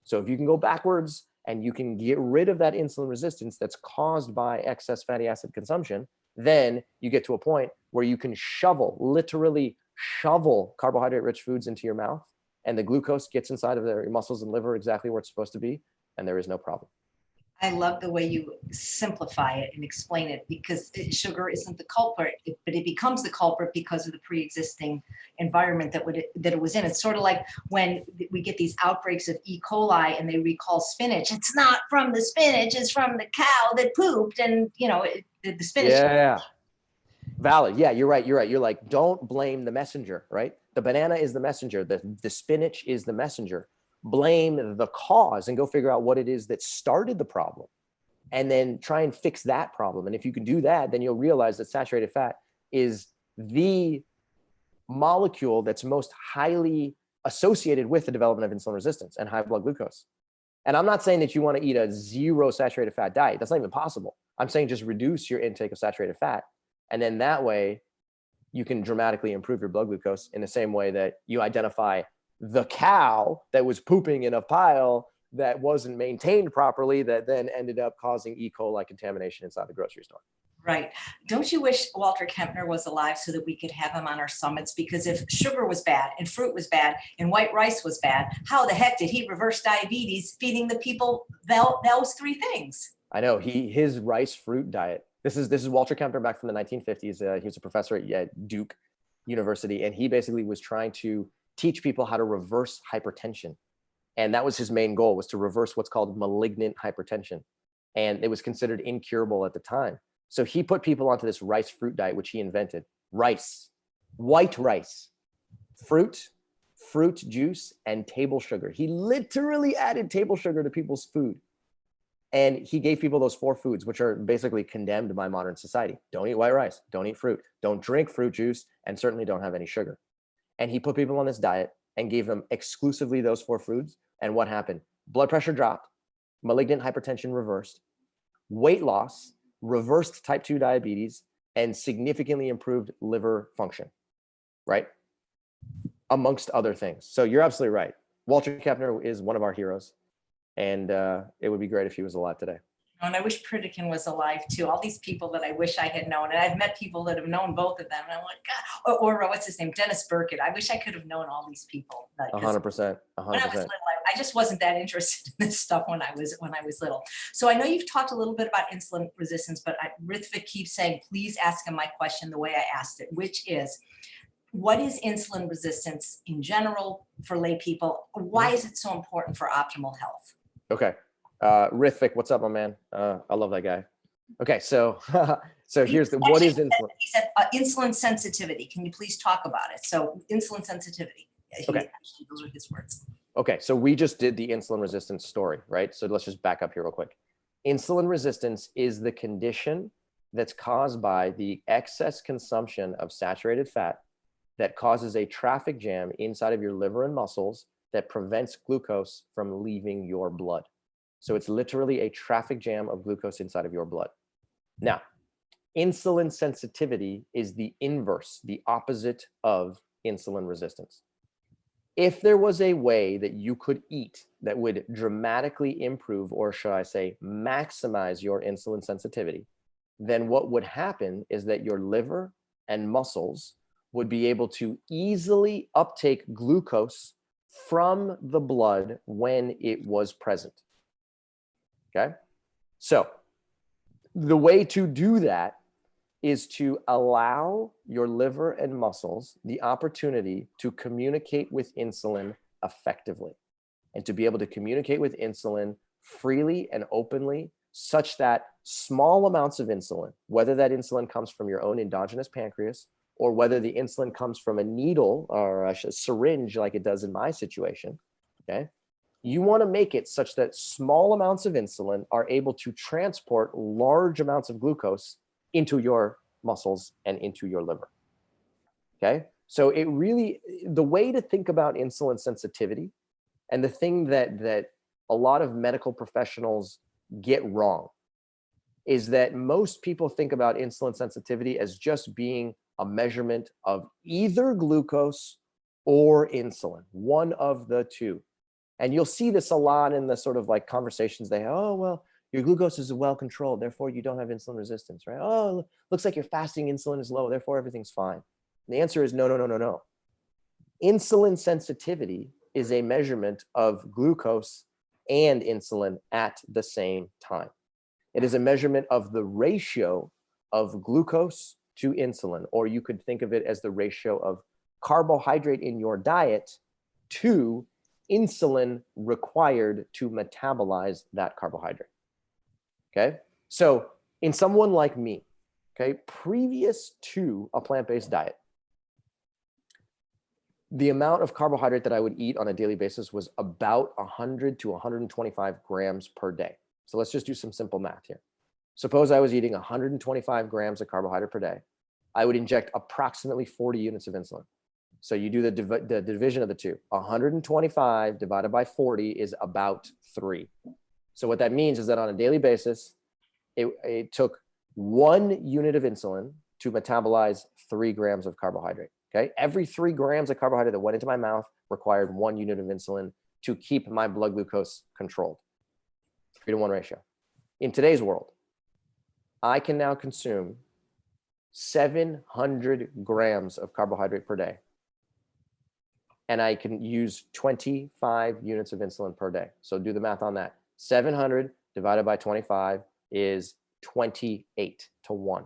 So if you can go backwards and you can get rid of that insulin resistance that's caused by excess fatty acid consumption, then you get to a point where you can literally shovel carbohydrate-rich foods into your mouth, and the glucose gets inside of your muscles and liver exactly where it's supposed to be, and there is no problem. I love the way you simplify it and explain it, because sugar isn't the culprit, but it becomes the culprit because of the pre-existing environment that it was in. It's sort of like when we get these outbreaks of E. coli and they recall spinach. It's not from the spinach, it's from the cow that pooped, and the spinach. Yeah. Valid. Yeah, you're right. You're like, don't blame the messenger, right? The banana is the messenger. The spinach is the messenger. Blame the cause and go figure out what it is that started the problem, and then try and fix that problem. And if you can do that, then you'll realize that saturated fat is the molecule that's most highly associated with the development of insulin resistance and high blood glucose. And I'm not saying that you want to eat a zero saturated fat diet. That's not even possible. I'm saying just reduce your intake of saturated fat. And then that way you can dramatically improve your blood glucose, in the same way that you identify the cow that was pooping in a pile that wasn't maintained properly, that then ended up causing E. coli contamination inside the grocery store. Right. Don't you wish Walter Kempner was alive so that we could have him on our summits? Because if sugar was bad and fruit was bad and white rice was bad, how the heck did he reverse diabetes feeding the people those three things? I know his rice fruit diet. This is Walter Kempner back from the 1950s. He was a professor at Duke University, and he basically was trying to teach people how to reverse hypertension. And that was his main goal, was to reverse what's called malignant hypertension. And it was considered incurable at the time. So he put people onto this rice fruit diet, which he invented. Rice, white rice, fruit juice, and table sugar. He literally added table sugar to people's food. And he gave people those 4 foods, which are basically condemned by modern society. Don't eat white rice, don't eat fruit, don't drink fruit juice, and certainly don't have any sugar. And he put people on this diet and gave them exclusively those 4 foods. And what happened? Blood pressure dropped, malignant hypertension reversed, weight loss, reversed type 2 diabetes, and significantly improved liver function, right? Amongst other things. So you're absolutely right. Walter Kempner is one of our heroes. And it would be great if he was alive today. And I wish Pritikin was alive too. All these people that I wish I had known, and I've met people that have known both of them. And I'm like, God, or what's his name, Dennis Burkitt. I wish I could have known all these people. 100%. When I was little, I just wasn't that interested in this stuff when I was little. So I know you've talked a little bit about insulin resistance, but Rithvik keeps saying, please ask him my question the way I asked it, which is, what is insulin resistance in general for lay people? Why is it so important for optimal health? Okay. Rithvik, what's up, my man? I love that guy. Okay, so so here's the what is insulin? He said insulin sensitivity. Can you please talk about it? So insulin sensitivity. Okay. Actually, those are his words. Okay, so we just did the insulin resistance story, right? So let's just back up here real quick. Insulin resistance is the condition that's caused by the excess consumption of saturated fat that causes a traffic jam inside of your liver and muscles that prevents glucose from leaving your blood. So it's literally a traffic jam of glucose inside of your blood. Now, insulin sensitivity is the inverse, the opposite of insulin resistance. If there was a way that you could eat that would dramatically improve, or should I say, maximize your insulin sensitivity, then what would happen is that your liver and muscles would be able to easily uptake glucose from the blood when it was present. Okay? So the way to do that is to allow your liver and muscles the opportunity to communicate with insulin effectively, and to be able to communicate with insulin freely and openly, such that small amounts of insulin, whether that insulin comes from your own endogenous pancreas or whether the insulin comes from a needle or a syringe like it does in my situation, okay? You want to make it such that small amounts of insulin are able to transport large amounts of glucose into your muscles and into your liver. Okay, so it really, the way to think about insulin sensitivity, and the thing that a lot of medical professionals get wrong, is that most people think about insulin sensitivity as just being a measurement of either glucose or insulin, one of the two. And you'll see this a lot in the sort of like conversations they have. Oh, well, your glucose is well controlled, therefore you don't have insulin resistance, right? Oh, looks like your fasting insulin is low, therefore everything's fine. And the answer is no, no, no, no, no. Insulin sensitivity is a measurement of glucose and insulin at the same time. It is a measurement of the ratio of glucose to insulin, or you could think of it as the ratio of carbohydrate in your diet to insulin required to metabolize that carbohydrate. Okay, so in someone like me, okay, previous to a plant-based diet, the amount of carbohydrate that I would eat on a daily basis was about 100 to 125 grams per day. So let's just do some simple math here. Suppose I was eating 125 grams of carbohydrate per day. I would inject approximately 40 units of insulin. So you do the division of the two. 125 divided by 40 is about 3. So what that means is that on a daily basis, it took 1 unit of insulin to metabolize 3 grams of carbohydrate. Okay, every 3 grams of carbohydrate that went into my mouth required 1 unit of insulin to keep my blood glucose controlled. 3-to-1 ratio. In today's world, I can now consume 700 grams of carbohydrate per day, and I can use 25 units of insulin per day. So do the math on that. 700 divided by 25 is 28 to 1.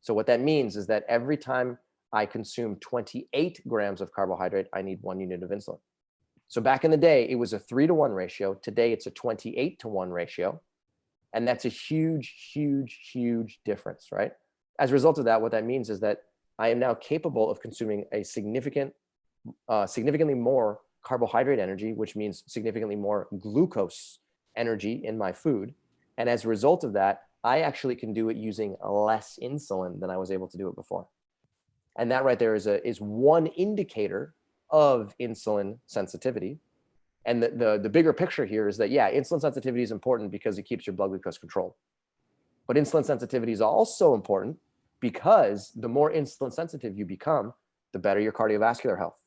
So what that means is that every time I consume 28 grams of carbohydrate, I need 1 unit of insulin. So back in the day, it was a 3-to-1 ratio. Today, it's a 28-to-1 ratio. And that's a huge, huge, huge difference, right? As a result of that, what that means is that I am now capable of consuming a significantly more carbohydrate energy, which means significantly more glucose energy in my food. And as a result of that, I actually can do it using less insulin than I was able to do it before. And that right there is one indicator of insulin sensitivity. And the bigger picture here is that, yeah, insulin sensitivity is important because it keeps your blood glucose controlled. But insulin sensitivity is also important because the more insulin sensitive you become, the better your cardiovascular health.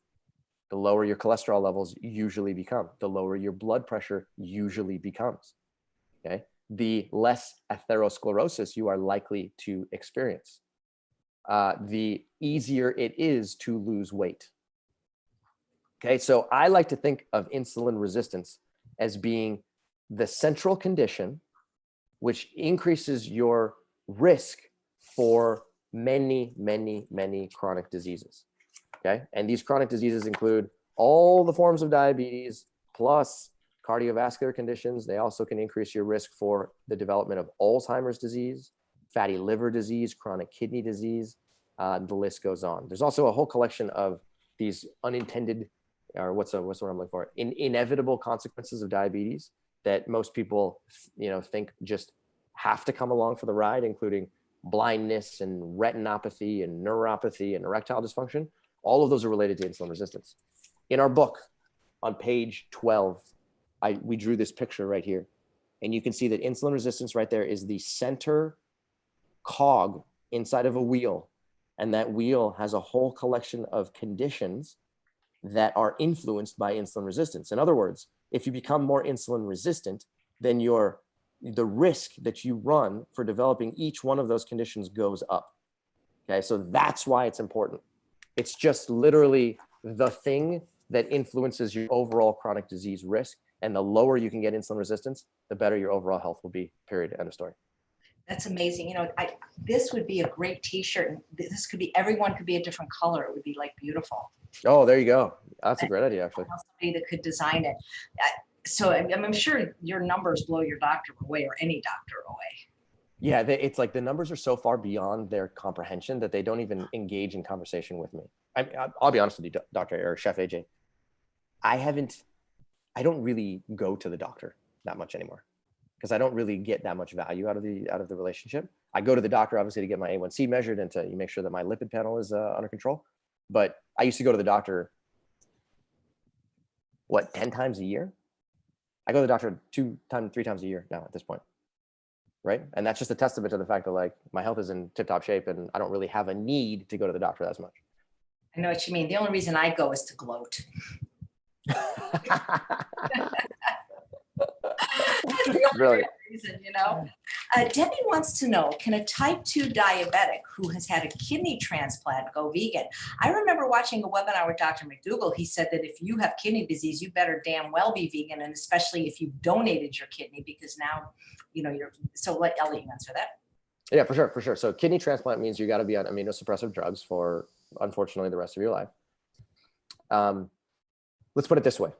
The lower your cholesterol levels usually become, the lower your blood pressure usually becomes. Okay, the less atherosclerosis you are likely to experience. The easier it is to lose weight. Okay, so I like to think of insulin resistance as being the central condition which increases your risk for many, many, many chronic diseases. Okay. And these chronic diseases include all the forms of diabetes plus cardiovascular conditions. They also can increase your risk for the development of Alzheimer's disease, fatty liver disease, chronic kidney disease. The list goes on. There's also a whole collection of these unintended, or what's the word I'm looking for, inevitable consequences of diabetes that most people, think just have to come along for the ride, including blindness and retinopathy and neuropathy and erectile dysfunction. All of those are related to insulin resistance. In our book, on page 12, we drew this picture right here. And you can see that insulin resistance right there is the center cog inside of a wheel. And that wheel has a whole collection of conditions that are influenced by insulin resistance. In other words, if you become more insulin resistant, then the risk that you run for developing each one of those conditions goes up. Okay, so that's why it's important. It's just literally the thing that influences your overall chronic disease risk. And the lower you can get insulin resistance, the better your overall health will be, period, end of story. That's amazing. This would be a great t-shirt. And this could be, everyone could be a different color. It would be like beautiful. Oh, there you go. That's a great idea, actually. Somebody that could design it. So I'm sure your numbers blow your doctor away, or any doctor away. Yeah, it's like the numbers are so far beyond their comprehension that they don't even engage in conversation with me. I'll be honest with you, Dr. or Chef AJ. I don't really go to the doctor that much anymore because I don't really get that much value out of the relationship. I go to the doctor obviously to get my A1C measured and to make sure that my lipid panel is under control. But I used to go to the doctor, 10 times a year? I go to the doctor 3 times a year now at this point, right? And that's just a testament to the fact that like my health is in tip-top shape and I don't really have a need to go to the doctor as much. I know what you mean. The only reason I go is to gloat. Really? Reason, Debbie wants to know, can a type 2 diabetic who has had a kidney transplant go vegan? I remember watching a webinar with Dr. McDougall. He said that if you have kidney disease, you better damn well be vegan, and especially if you donated your kidney, because now, so let Ellie answer that. Yeah, for sure. So kidney transplant means you got to be on immunosuppressive drugs for, unfortunately, the rest of your life. Let's put it this way.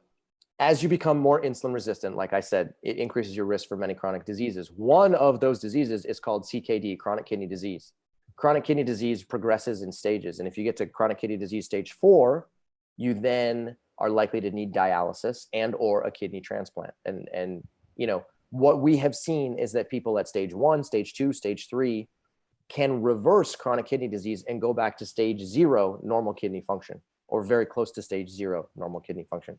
As you become more insulin resistant, like I said, it increases your risk for many chronic diseases. One of those diseases is called CKD, chronic kidney disease. Chronic kidney disease progresses in stages. And if you get to chronic kidney disease stage 4, you then are likely to need dialysis and or a kidney transplant. And what we have seen is that people at stage 1, stage 2, stage 3 can reverse chronic kidney disease and go back to stage 0 normal kidney function, or very close to stage 0 normal kidney function.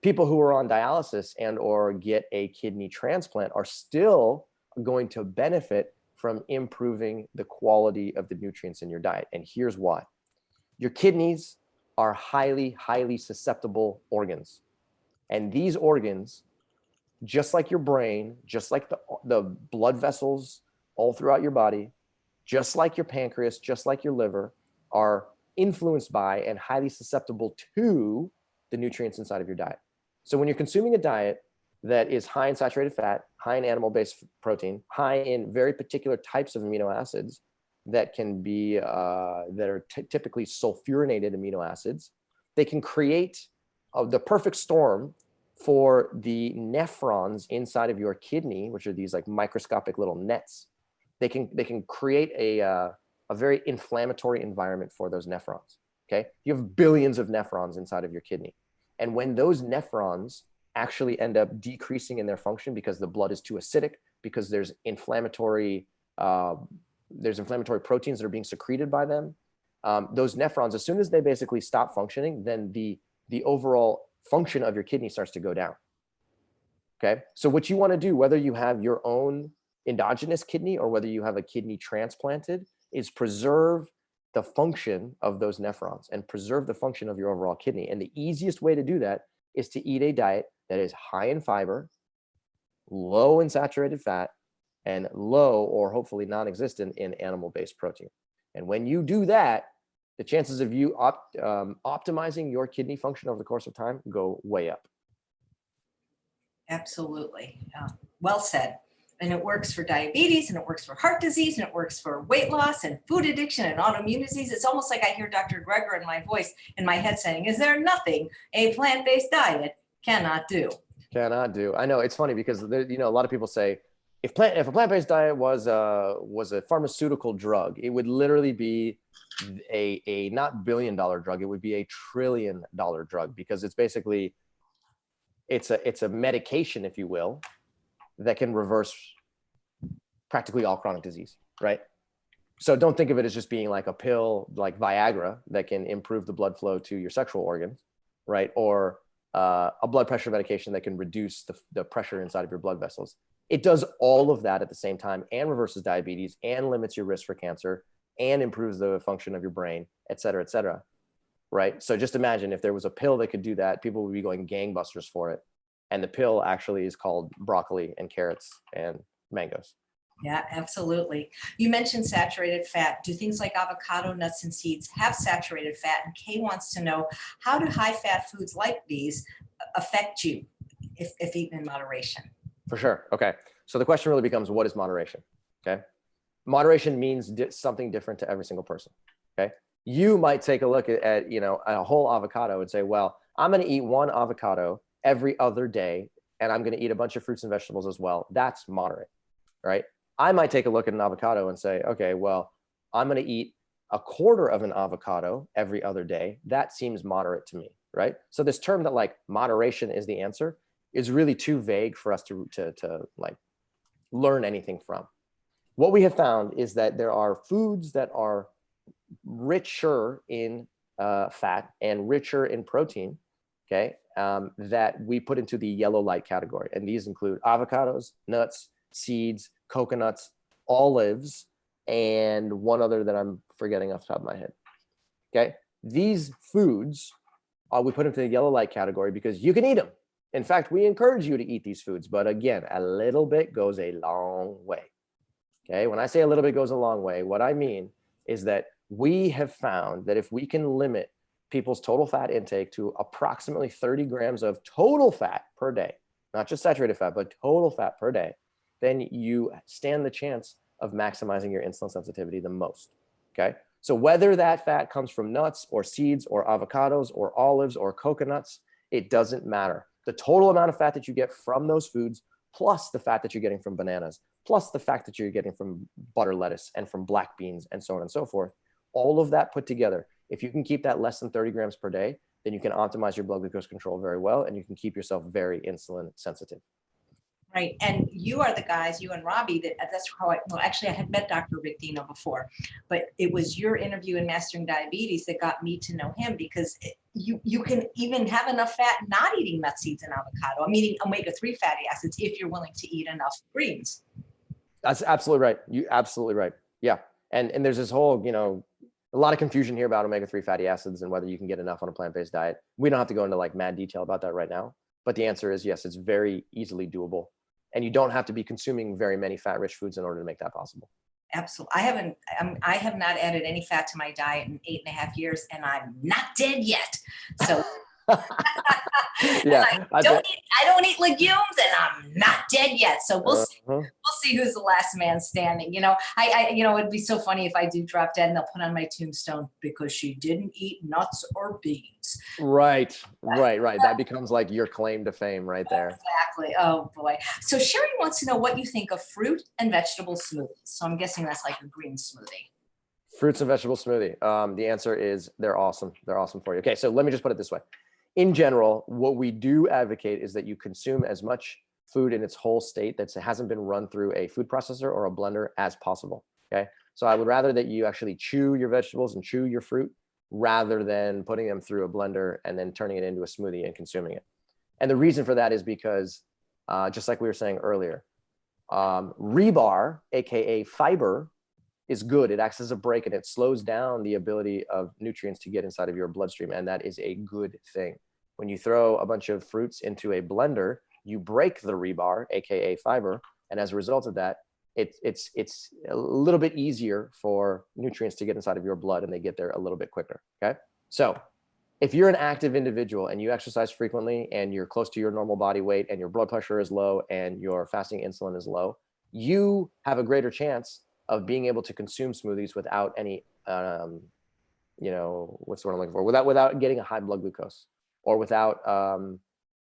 People who are on dialysis and or get a kidney transplant are still going to benefit from improving the quality of the nutrients in your diet. And here's why. Your kidneys are highly, highly susceptible organs. And these organs, just like your brain, just like the blood vessels all throughout your body, just like your pancreas, just like your liver, are influenced by and highly susceptible to the nutrients inside of your diet. So when you're consuming a diet that is high in saturated fat, high in animal-based protein, high in very particular types of amino acids that can be, that are typically sulfurinated amino acids, they can create the perfect storm for the nephrons inside of your kidney, which are these like microscopic little nets. They can create a very inflammatory environment for those nephrons. Okay, you have billions of nephrons inside of your kidney. And when those nephrons actually end up decreasing in their function because the blood is too acidic, because there's inflammatory proteins that are being secreted by them, those nephrons, as soon as they basically stop functioning, then the overall function of your kidney starts to go down. Okay, so what you want to do, whether you have your own endogenous kidney or whether you have a kidney transplanted, is preserve the function of those nephrons and preserve the function of your overall kidney. And the easiest way to do that is to eat a diet that is high in fiber, low in saturated fat, and low or hopefully non-existent in animal-based protein. And when you do that, the chances of you optimizing your kidney function over the course of time go way up. Absolutely. Well said. And it works for diabetes, and it works for heart disease, and it works for weight loss and food addiction and autoimmune disease. It's almost like I hear Dr. Greger in my voice, in my head saying, is there nothing a plant-based diet cannot do? Cannot do. I know, it's funny because there, you know, a lot of people say if a plant-based diet was a pharmaceutical drug, it would literally be a not billion-dollar drug. It would be a trillion-dollar drug, because it's basically it's a medication, if you will, that can reverse practically all chronic disease, right? So don't think of it as just being like a pill like Viagra that can improve the blood flow to your sexual organs, right? Or a blood pressure medication that can reduce the pressure inside of your blood vessels. It does all of that at the same time, and reverses diabetes, and limits your risk for cancer, and improves the function of your brain, et cetera, right? So just imagine if there was a pill that could do that, people would be going gangbusters for it. And the pill actually is called broccoli and carrots and mangoes. Yeah, absolutely. You mentioned saturated fat. Do things like avocado, nuts, and seeds have saturated fat? And Kay wants to know, how do high-fat foods like these affect you if eaten in moderation? For sure. Okay. So the question really becomes, what is moderation? Okay. Moderation means something different to every single person. Okay. You might take a look at you know, a whole avocado and say, well, I'm going to eat one avocado every other day, and I'm going to eat a bunch of fruits and vegetables as well. That's moderate, right? I might take a look at an avocado and say, okay, well, I'm going to eat a quarter of an avocado every other day. That seems moderate to me, right? So this term that like moderation is the answer is really too vague for us to like learn anything from. What we have found is that there are foods that are richer in fat and richer in protein, okay, that we put into the yellow light category. And these include avocados, nuts, seeds, coconuts, olives, and one other that I'm forgetting off the top of my head. Okay, these foods we put into the yellow light category because you can eat them. In fact, we encourage you to eat these foods, but again, a little bit goes a long way. Okay, when I say a little bit goes a long way, what I mean is that we have found that if we can limit people's total fat intake to approximately 30 grams of total fat per day, not just saturated fat, but total fat per day, then you stand the chance of maximizing your insulin sensitivity the most. Okay, so whether that fat comes from nuts or seeds or avocados or olives or coconuts, it doesn't matter. The total amount of fat that you get from those foods, plus the fat that you're getting from bananas, plus the fat that you're getting from butter lettuce and from black beans and so on and so forth, all of that put together, if you can keep that less than 30 grams per day, then you can optimize your blood glucose control very well, and you can keep yourself very insulin sensitive. Right. And you are the guys, you and Robbie, that's how well, actually I had met Dr. Rick Dino before, but it was your interview in Mastering Diabetes that got me to know him, because you can even have enough fat not eating nuts, seeds, and avocado. I'm eating omega-3 fatty acids if you're willing to eat enough greens. That's absolutely right. You absolutely right. Yeah. And there's this whole, you know, a lot of confusion here about omega-3 fatty acids and whether you can get enough on a plant-based diet. We don't have to go into like mad detail about that right now, but the answer is yes, it's very easily doable. And you don't have to be consuming very many fat-rich foods in order to make that possible. Absolutely. I have not added any fat to my diet in 8.5 years, and I'm not dead yet. So Yeah, I don't eat legumes, and I'm not dead yet. So we'll see. We'll see who's the last man standing. You know, it'd be so funny if I do drop dead and they'll put on my tombstone, because she didn't eat nuts or beans. Right. That becomes like your claim to fame right there. Exactly. Oh boy. So Sherry wants to know what you think of fruit and vegetable smoothies. So I'm guessing that's like a green smoothie. Fruits and vegetable smoothie. The answer is they're awesome. They're awesome for you. Okay, so let me just put it this way. In general, what we do advocate is that you consume as much food in its whole state that hasn't been run through a food processor or a blender as possible. Okay, so I would rather that you actually chew your vegetables and chew your fruit rather than putting them through a blender and then turning it into a smoothie and consuming it. And the reason for that is because, just like we were saying earlier, rebar, aka fiber, is good. It acts as a brake and it slows down the ability of nutrients to get inside of your bloodstream, and that is a good thing. When you throw a bunch of fruits into a blender, you break the rebar, aka fiber, and as a result of that, it's a little bit easier for nutrients to get inside of your blood, and they get there a little bit quicker. Okay, so if you're an active individual and you exercise frequently and you're close to your normal body weight and your blood pressure is low and your fasting insulin is low, you have a greater chance of being able to consume smoothies without any, what's the word I'm looking for? Without getting a high blood glucose, or without,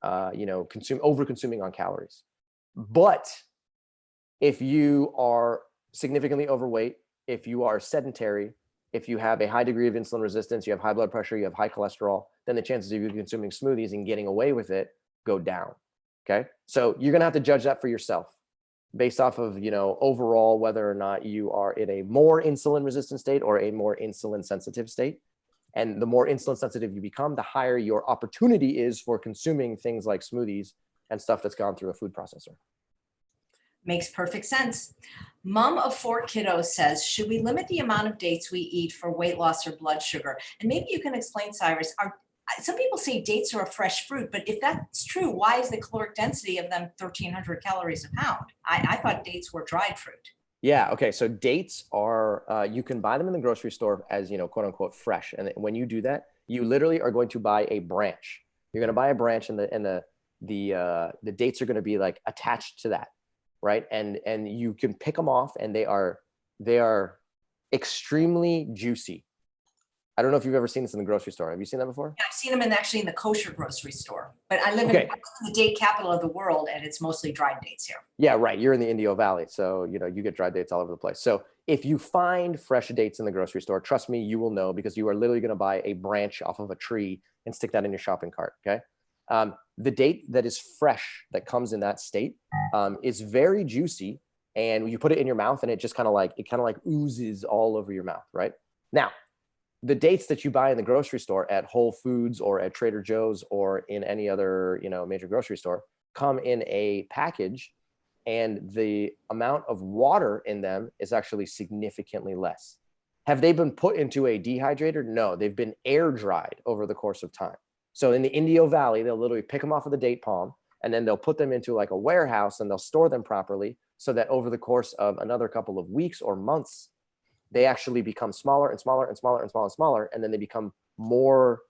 over consuming on calories. But if you are significantly overweight, if you are sedentary, if you have a high degree of insulin resistance, you have high blood pressure, you have high cholesterol, then the chances of you consuming smoothies and getting away with it go down. Okay. So you're going to have to judge that for yourself based off of, overall, whether or not you are in a more insulin resistant state or a more insulin sensitive state. And the more insulin sensitive you become, the higher your opportunity is for consuming things like smoothies and stuff that's gone through a food processor. Makes perfect sense. Mom of 4 kiddos says, should we limit the amount of dates we eat for weight loss or blood sugar? And maybe you can explain, Cyrus, some people say dates are a fresh fruit, but if that's true, why is the caloric density of them 1,300 calories a pound? I thought dates were dried fruit. Yeah. Okay. So dates are, you can buy them in the grocery store as, quote unquote, fresh. And when you do that, you literally are going to buy a branch. You're going to buy a branch, and the dates are going to be like attached to that. Right. And you can pick them off, and they are extremely juicy. I don't know if you've ever seen this in the grocery store. Have you seen that before? Yeah, I've seen them actually in the kosher grocery store, but I live in the date capital of the world, and it's mostly dried dates here. Yeah, right. You're in the Indio Valley, so you get dried dates all over the place. So if you find fresh dates in the grocery store, trust me, you will know, because you are literally going to buy a branch off of a tree and stick that in your shopping cart. Okay. The date that is fresh, that comes in that state, is very juicy, and you put it in your mouth, and it just kind of like oozes all over your mouth. Right now, the dates that you buy in the grocery store at Whole Foods or at Trader Joe's or in any other, major grocery store come in a package, and the amount of water in them is actually significantly less. Have they been put into a dehydrator? No, they've been air dried over the course of time. So in the Indio Valley, they'll literally pick them off of the date palm, and then they'll put them into like a warehouse, and they'll store them properly so that over the course of another couple of weeks or months, they actually become smaller and smaller and smaller and smaller and smaller, and then they become more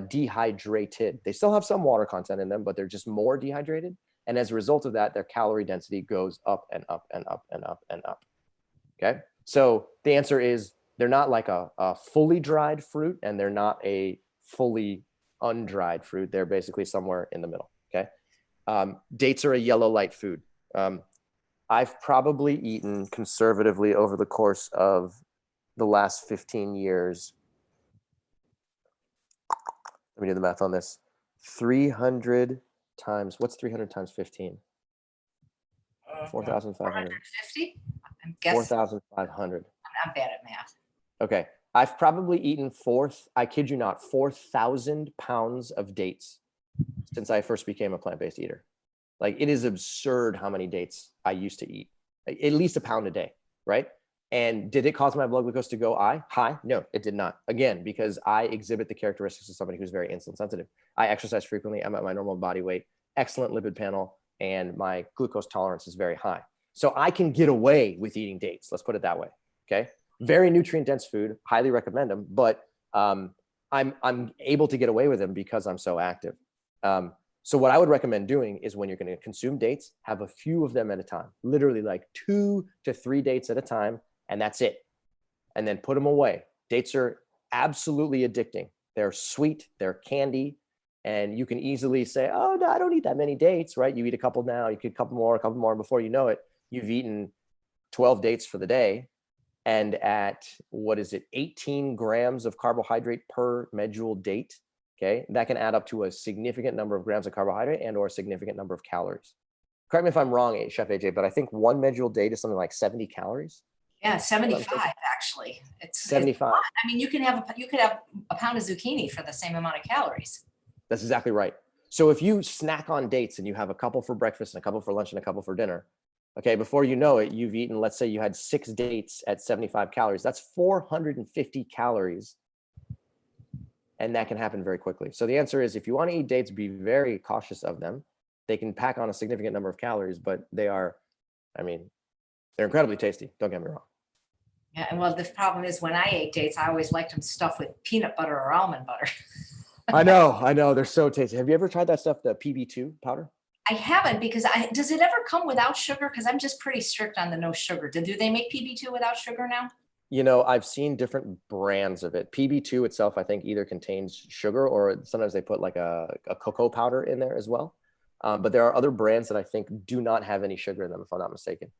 dehydrated. They still have some water content in them, but they're just more dehydrated. And as a result of that, their calorie density goes up and up and up and up and up. Okay. So the answer is, they're not like a fully dried fruit, and they're not a fully undried fruit. They're basically somewhere in the middle. Okay. Dates are a yellow light food. I've probably eaten conservatively over the course of the last 15 years. Let me do the math on this. 300 times, what's 300 times 15? 4,500. 450? I'm guessing. 4,500. I'm bad at math. Okay. I've probably eaten I kid you not, 4,000 pounds of dates since I first became a plant-based eater. Like, it is absurd how many dates I used to eat, like, at least a pound a day. Right. And did it cause my blood glucose to go high? No, it did not. Again, because I exhibit the characteristics of somebody who's very insulin sensitive. I exercise frequently. I'm at my normal body weight, excellent lipid panel, and my glucose tolerance is very high. So I can get away with eating dates. Let's put it that way. Okay. Very nutrient dense food. Highly recommend them. But I'm able to get away with them because I'm so active. So what I would recommend doing is, when you're going to consume dates, have a few of them at a time, literally like 2 to 3 dates at a time. And that's it. And then put them away. Dates are absolutely addicting. They're sweet, they're candy. And you can easily say, oh, no, I don't eat that many dates, right? You eat a couple now, you get a couple more. Before you know it, you've eaten 12 dates for the day. And at, 18 grams of carbohydrate per medjool date. Okay, that can add up to a significant number of grams of carbohydrate and or a significant number of calories. Correct me if I'm wrong, Chef AJ, but I think one medjool date is something like 70 calories. Yeah, 75 actually. It's 75. I mean, you could have a pound of zucchini for the same amount of calories. That's exactly right. So if you snack on dates and you have a couple for breakfast and a couple for lunch and a couple for dinner, okay, before you know it, you've eaten, let's say you had 6 dates at 75 calories. That's 450 calories. And that can happen very quickly. So the answer is, if you want to eat dates, be very cautious of them. They can pack on a significant number of calories, but they're incredibly tasty. Don't get me wrong. Yeah, and well, the problem is, when I ate dates, I always liked them stuffed with peanut butter or almond butter. I know. They're so tasty. Have you ever tried that stuff, the PB2 powder? I haven't, because does it ever come without sugar? Because I'm just pretty strict on the no sugar. Do they make PB2 without sugar now? You know, I've seen different brands of it. PB2 itself, I think, either contains sugar or sometimes they put like a cocoa powder in there as well. But there are other brands that I think do not have any sugar in them, if I'm not mistaken.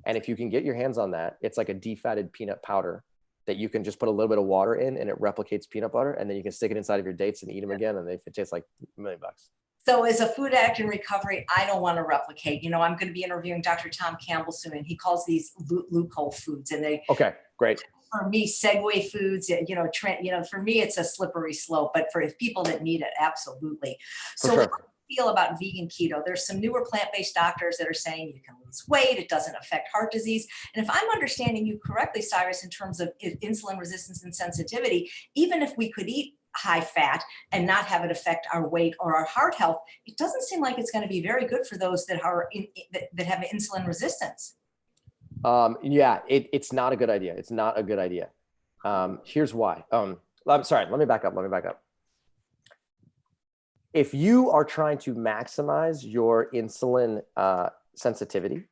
And if you can get your hands on that, it's like a defatted peanut powder that you can just put a little bit of water in and it replicates peanut butter. And then you can stick it inside of your dates and eat them again. And it tastes like $1,000,000. So as a food addict in recovery, I don't want to replicate. I'm going to be interviewing Dr. Tom Campbell soon, and he calls these loophole foods. And Okay, great. for me, segue foods, for me, it's a slippery slope, but for people that need it, absolutely. For So sure. how do you feel about vegan keto? There's some newer plant-based doctors that are saying you can lose weight, it doesn't affect heart disease. And if I'm understanding you correctly, Cyrus, in terms of insulin resistance and sensitivity, even if we could eat high fat and not have it affect our weight or our heart health, it doesn't seem like it's going to be very good for those that are that have insulin resistance. Yeah, it's not a good idea. It's not a good idea. Here's why. I'm sorry, let me back up. If you are trying to maximize your insulin sensitivity,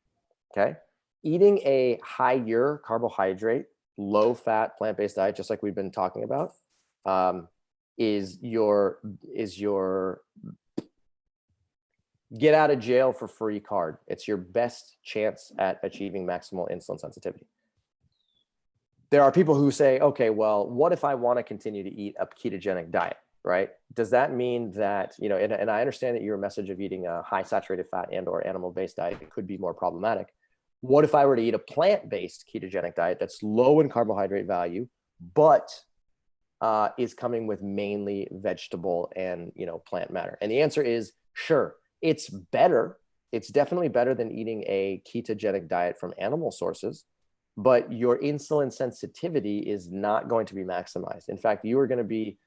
okay, eating a higher carbohydrate, low fat, plant-based diet, just like we've been talking about, is your get out of jail for free card. It's your best chance at achieving maximal insulin sensitivity. There are people who say, okay, well, what if I want to continue to eat a ketogenic diet, right? Does that mean that, and I understand that your message of eating a high saturated fat and or animal-based diet could be more problematic. What if I were to eat a plant-based ketogenic diet that's low in carbohydrate value, but is coming with mainly vegetable and, plant matter? And the answer is sure. It's better. It's definitely better than eating a ketogenic diet from animal sources, but your insulin sensitivity is not going to be maximized. In fact, you are going to be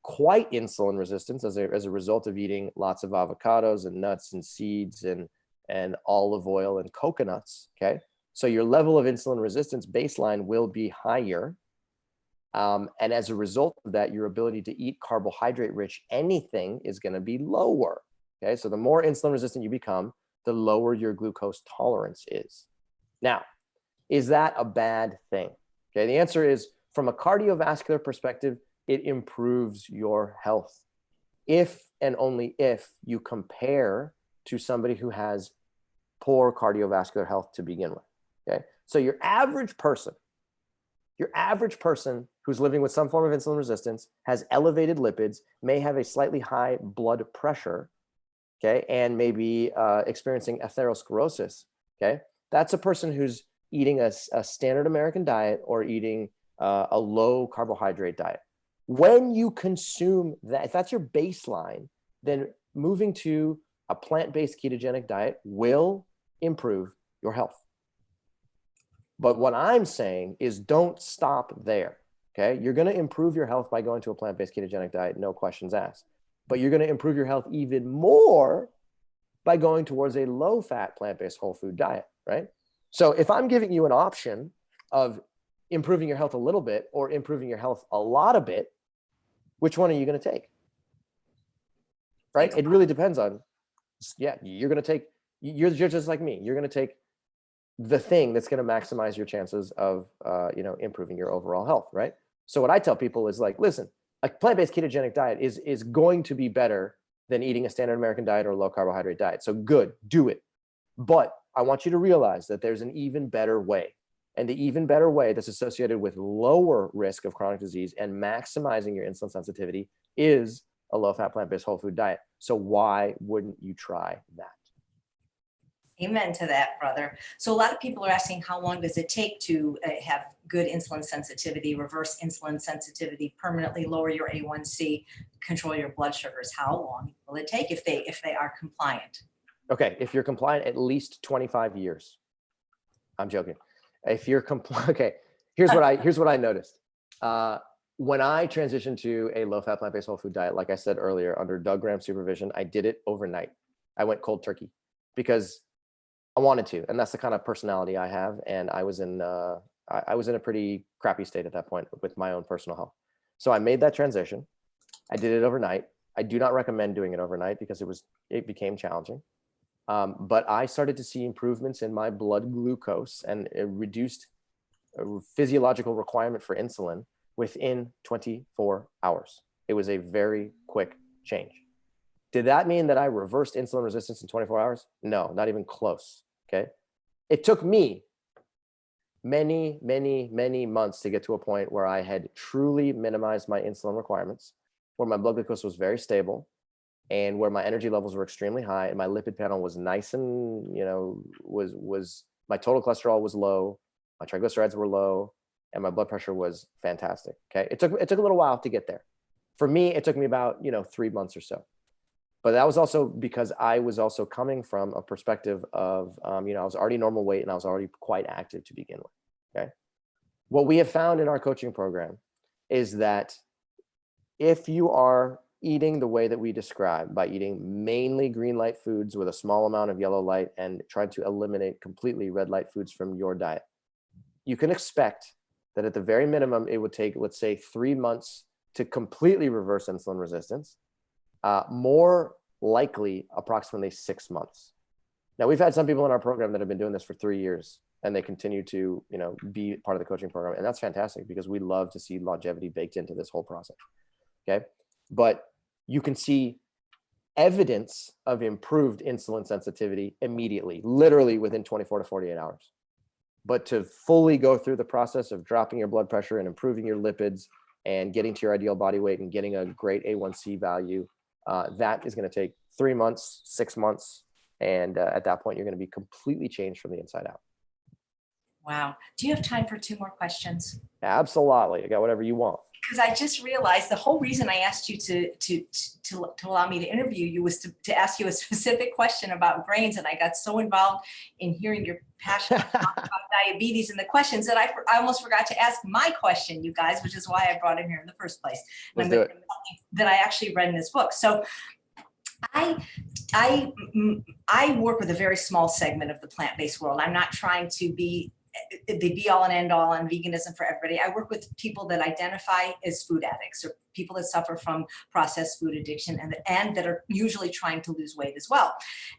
quite insulin resistant as a result of eating lots of avocados and nuts and seeds and olive oil and coconuts. Okay. So your level of insulin resistance baseline will be higher. And as a result of that, your ability to eat carbohydrate rich anything is going to be lower. Okay, so the more insulin resistant you become, the lower your glucose tolerance is. Now, is that a bad thing? Okay, the answer is, from a cardiovascular perspective, it improves your health. If and only if you compare to somebody who has poor cardiovascular health to begin with. Okay, so your average person who's living with some form of insulin resistance, has elevated lipids, may have a slightly high blood pressure, okay, and maybe experiencing atherosclerosis, okay? That's a person who's eating a standard American diet or eating a low carbohydrate diet. When you consume that, if that's your baseline, then moving to a plant-based ketogenic diet will improve your health. But what I'm saying is don't stop there, okay? You're going to improve your health by going to a plant-based ketogenic diet, no questions asked. But you're going to improve your health even more by going towards a low-fat plant-based whole food diet, right? So if I'm giving you an option of improving your health a little bit or improving your health a lot a bit, which one are you going to take? Right? It really depends on, you're going to take, you're just like me. You're going to take the thing that's going to maximize your chances of, improving your overall health, right? So what I tell people is like, listen, a plant-based ketogenic diet is going to be better than eating a standard American diet or a low carbohydrate diet. So good, do it. But I want you to realize that there's an even better way. And the even better way that's associated with lower risk of chronic disease and maximizing your insulin sensitivity is a low-fat plant-based whole food diet. So why wouldn't you try that? Amen to that, brother. So a lot of people are asking, how long does it take to have good insulin sensitivity, reverse insulin sensitivity, permanently lower your A1C, control your blood sugars? How long will it take if they are compliant? Okay, if you're compliant, at least 25 years. I'm joking. If you're compliant, okay, here's what I noticed. When I transitioned to a low-fat plant-based whole food diet, like I said earlier, under Doug Graham's supervision, I did it overnight. I went cold turkey because I wanted to, and that's the kind of personality I have. And I was in a pretty crappy state at that point with my own personal health. So I made that transition. I did it overnight. I do not recommend doing it overnight because it became challenging. But I started to see improvements in my blood glucose and a reduced physiological requirement for insulin within 24 hours. It was a very quick change. Did that mean that I reversed insulin resistance in 24 hours? No, not even close. Okay. It took me many, many, many months to get to a point where I had truly minimized my insulin requirements, where my blood glucose was very stable, and where my energy levels were extremely high, and my lipid panel was nice and, was my total cholesterol was low, my triglycerides were low, and my blood pressure was fantastic. Okay. It took a little while to get there. For me, it took me about, 3 months or so. But that was also because I was also coming from a perspective of, I was already normal weight and I was already quite active to begin with. Okay. What we have found in our coaching program is that if you are eating the way that we describe, by eating mainly green light foods with a small amount of yellow light and trying to eliminate completely red light foods from your diet, you can expect that at the very minimum, it would take, let's say, 3 months to completely reverse insulin resistance. More likely approximately 6 months. Now, we've had some people in our program that have been doing this for 3 years, and they continue to, be part of the coaching program. And that's fantastic because we love to see longevity baked into this whole process. Okay. But you can see evidence of improved insulin sensitivity immediately, literally within 24 to 48 hours. But to fully go through the process of dropping your blood pressure and improving your lipids and getting to your ideal body weight and getting a great A1C value, that is going to take 3 months, 6 months. And at that point, you're going to be completely changed from the inside out. Wow. Do you have time for 2 more questions? Absolutely. I got whatever you want. Because I just realized the whole reason I asked you to allow me to interview you was to ask you a specific question about grains. And I got so involved in hearing your passion about diabetes and the questions that I almost forgot to ask my question, you guys, which is why I brought him here in the first place. Let's do it. That I actually read in this book. So I work with a very small segment of the plant-based world. I'm not trying to be the be all and end all on veganism for everybody. I work with people that identify as food addicts or people that suffer from processed food addiction and that are usually trying to lose weight as well.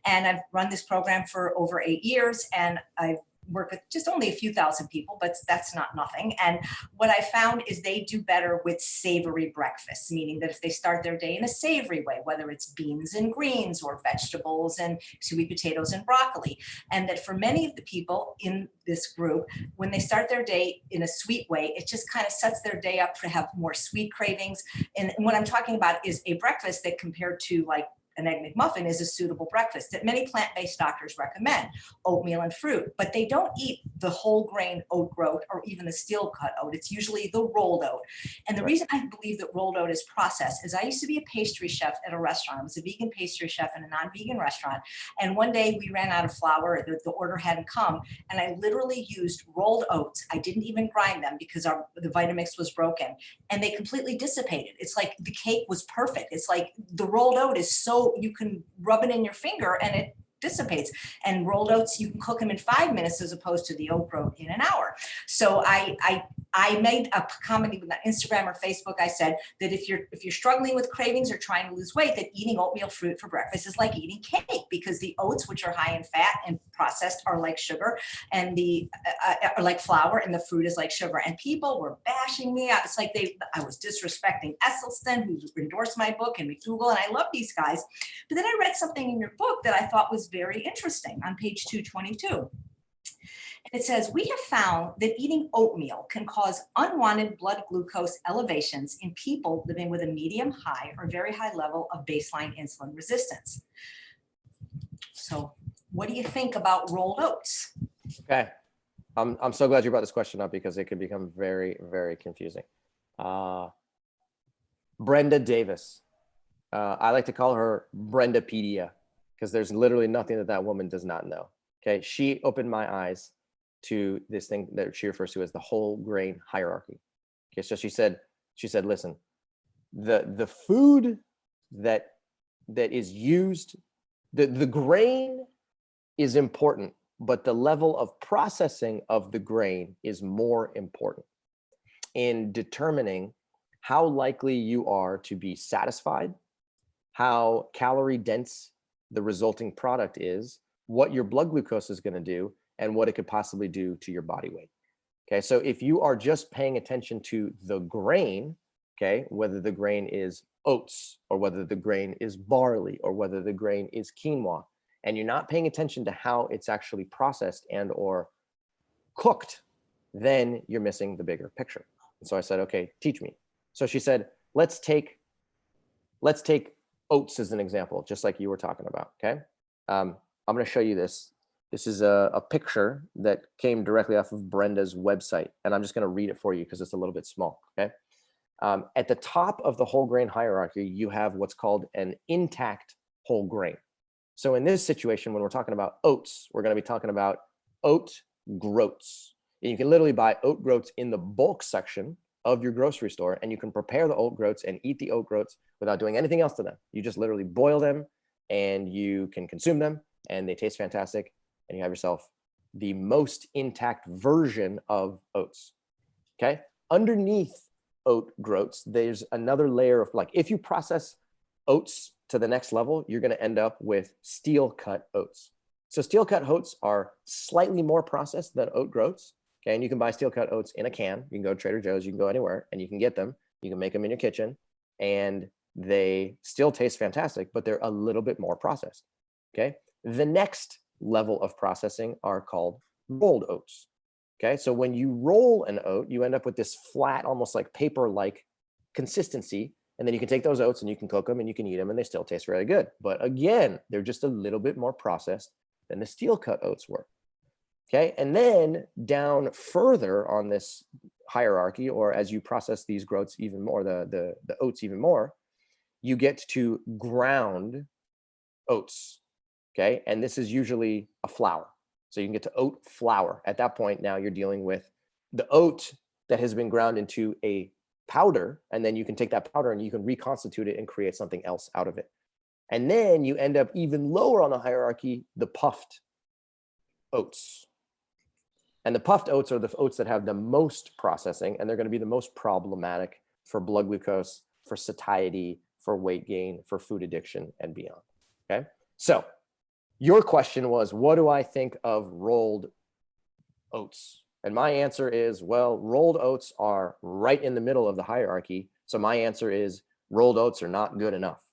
And I've run this program for over 8 years, and I've work with just only a few thousand people, but that's not nothing. And what I found is they do better with savory breakfasts, meaning that if they start their day in a savory way, whether it's beans and greens or vegetables and sweet potatoes and broccoli, and that for many of the people in this group, when they start their day in a sweet way, it just kind of sets their day up to have more sweet cravings. And what I'm talking about is a breakfast that compared to like an Egg McMuffin is a suitable breakfast that many plant-based doctors recommend, oatmeal and fruit, but they don't eat the whole grain oat groat or even the steel cut oat. It's usually the rolled oat. And the reason I believe that rolled oat is processed is I used to be a pastry chef at a restaurant. I was a vegan pastry chef in a non-vegan restaurant. And one day we ran out of flour, the order hadn't come, and I literally used rolled oats. I didn't even grind them because the Vitamix was broken, and they completely dissipated. It's like the cake was perfect. It's like the rolled oat is so you can rub it in your finger and it dissipates. And rolled oats, you can cook them in 5 minutes as opposed to the oat groat in an hour. So I made a comment on Instagram or Facebook. I said that if you're struggling with cravings or trying to lose weight, that eating oatmeal fruit for breakfast is like eating cake, because the oats, which are high in fat and processed, are like sugar, and are like flour, and the fruit is like sugar. And people were bashing me out. It's like I was disrespecting Esselstyn, who endorsed my book, and McDougall, and I love these guys. But then I read something in your book that I thought was very interesting on page 222. And it says, we have found that eating oatmeal can cause unwanted blood glucose elevations in people living with a medium high or very high level of baseline insulin resistance. So what do you think about rolled oats? Okay. I'm so glad you brought this question up because it could become very, very confusing. Brenda Davis. I like to call her Brendapedia because there's literally nothing that woman does not know. Okay. She opened my eyes to this thing that she refers to as the whole grain hierarchy. Okay. So she said, listen, the food that is used, the grain is important, but the level of processing of the grain is more important in determining how likely you are to be satisfied, how calorie dense the resulting product is, what your blood glucose is going to do and what it could possibly do to your body weight. Okay, so if you are just paying attention to the grain, okay, whether the grain is oats or whether the grain is barley or whether the grain is quinoa, and you're not paying attention to how it's actually processed and or cooked, then you're missing the bigger picture. And so I said, okay, teach me. So she said, let's take oats as an example, just like you were talking about. Okay, I'm going to show you this. This is a picture that came directly off of Brenda's website, and I'm just going to read it for you because it's a little bit small. Okay, at the top of the whole grain hierarchy, you have what's called an intact whole grain. So in this situation, when we're talking about oats, we're going to be talking about oat groats. And you can literally buy oat groats in the bulk section of your grocery store, and you can prepare the oat groats and eat the oat groats without doing anything else to them. You just literally boil them and you can consume them, and they taste fantastic, and you have yourself the most intact version of oats. Okay, underneath oat groats, there's another layer of, like, if you process oats to the next level, you're going to end up with steel cut oats. So steel cut oats are slightly more processed than oat groats. Okay, and you can buy steel cut oats in a can. You can go to Trader Joe's, you can go anywhere, and you can get them. You can make them in your kitchen, and they still taste fantastic, but they're a little bit more processed. Okay, the next level of processing are called rolled oats. Okay, so when you roll an oat, you end up with this flat, almost like paper-like consistency, and then you can take those oats and you can cook them and you can eat them, and they still taste really good. But again, they're just a little bit more processed than the steel cut oats were. Okay, and then down further on this hierarchy, or as you process these groats even more, the oats even more, you get to ground oats. Okay, and this is usually a flour. So you can get to oat flour. At that point, now you're dealing with the oat that has been ground into a powder, and then you can take that powder and you can reconstitute it and create something else out of it. And then you end up even lower on the hierarchy, the puffed oats. And the puffed oats are the oats that have the most processing, and they're going to be the most problematic for blood glucose, for satiety, for weight gain, for food addiction, and beyond. Okay, so your question was, what do I think of rolled oats? And my answer is, well, rolled oats are right in the middle of the hierarchy. So my answer is rolled oats are not good enough.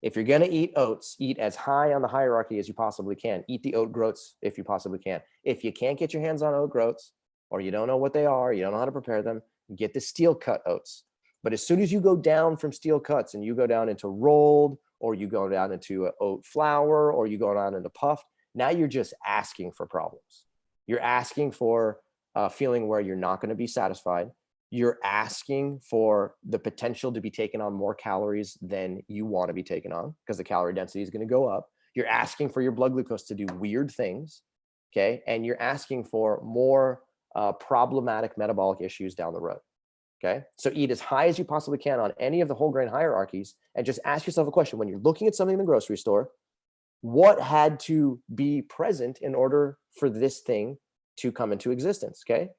If you're going to eat oats, eat as high on the hierarchy as you possibly can. Eat the oat groats if you possibly can. If you can't get your hands on oat groats, or you don't know what they are, you don't know how to prepare them, get the steel cut oats. But as soon as you go down from steel cuts and you go down into rolled, or you go down into oat flour, or you go down into puffed, now you're just asking for problems. You're asking for a feeling where you're not going to be satisfied. You're asking for the potential to be taken on more calories than you want to be taken on, because the calorie density is going to go up. You're asking for your blood glucose to do weird things, okay? And you're asking for more problematic metabolic issues down the road, okay? So eat as high as you possibly can on any of the whole grain hierarchies, and just ask yourself a question. When you're looking at something in the grocery store, what had to be present in order for this thing to come into existence, okay?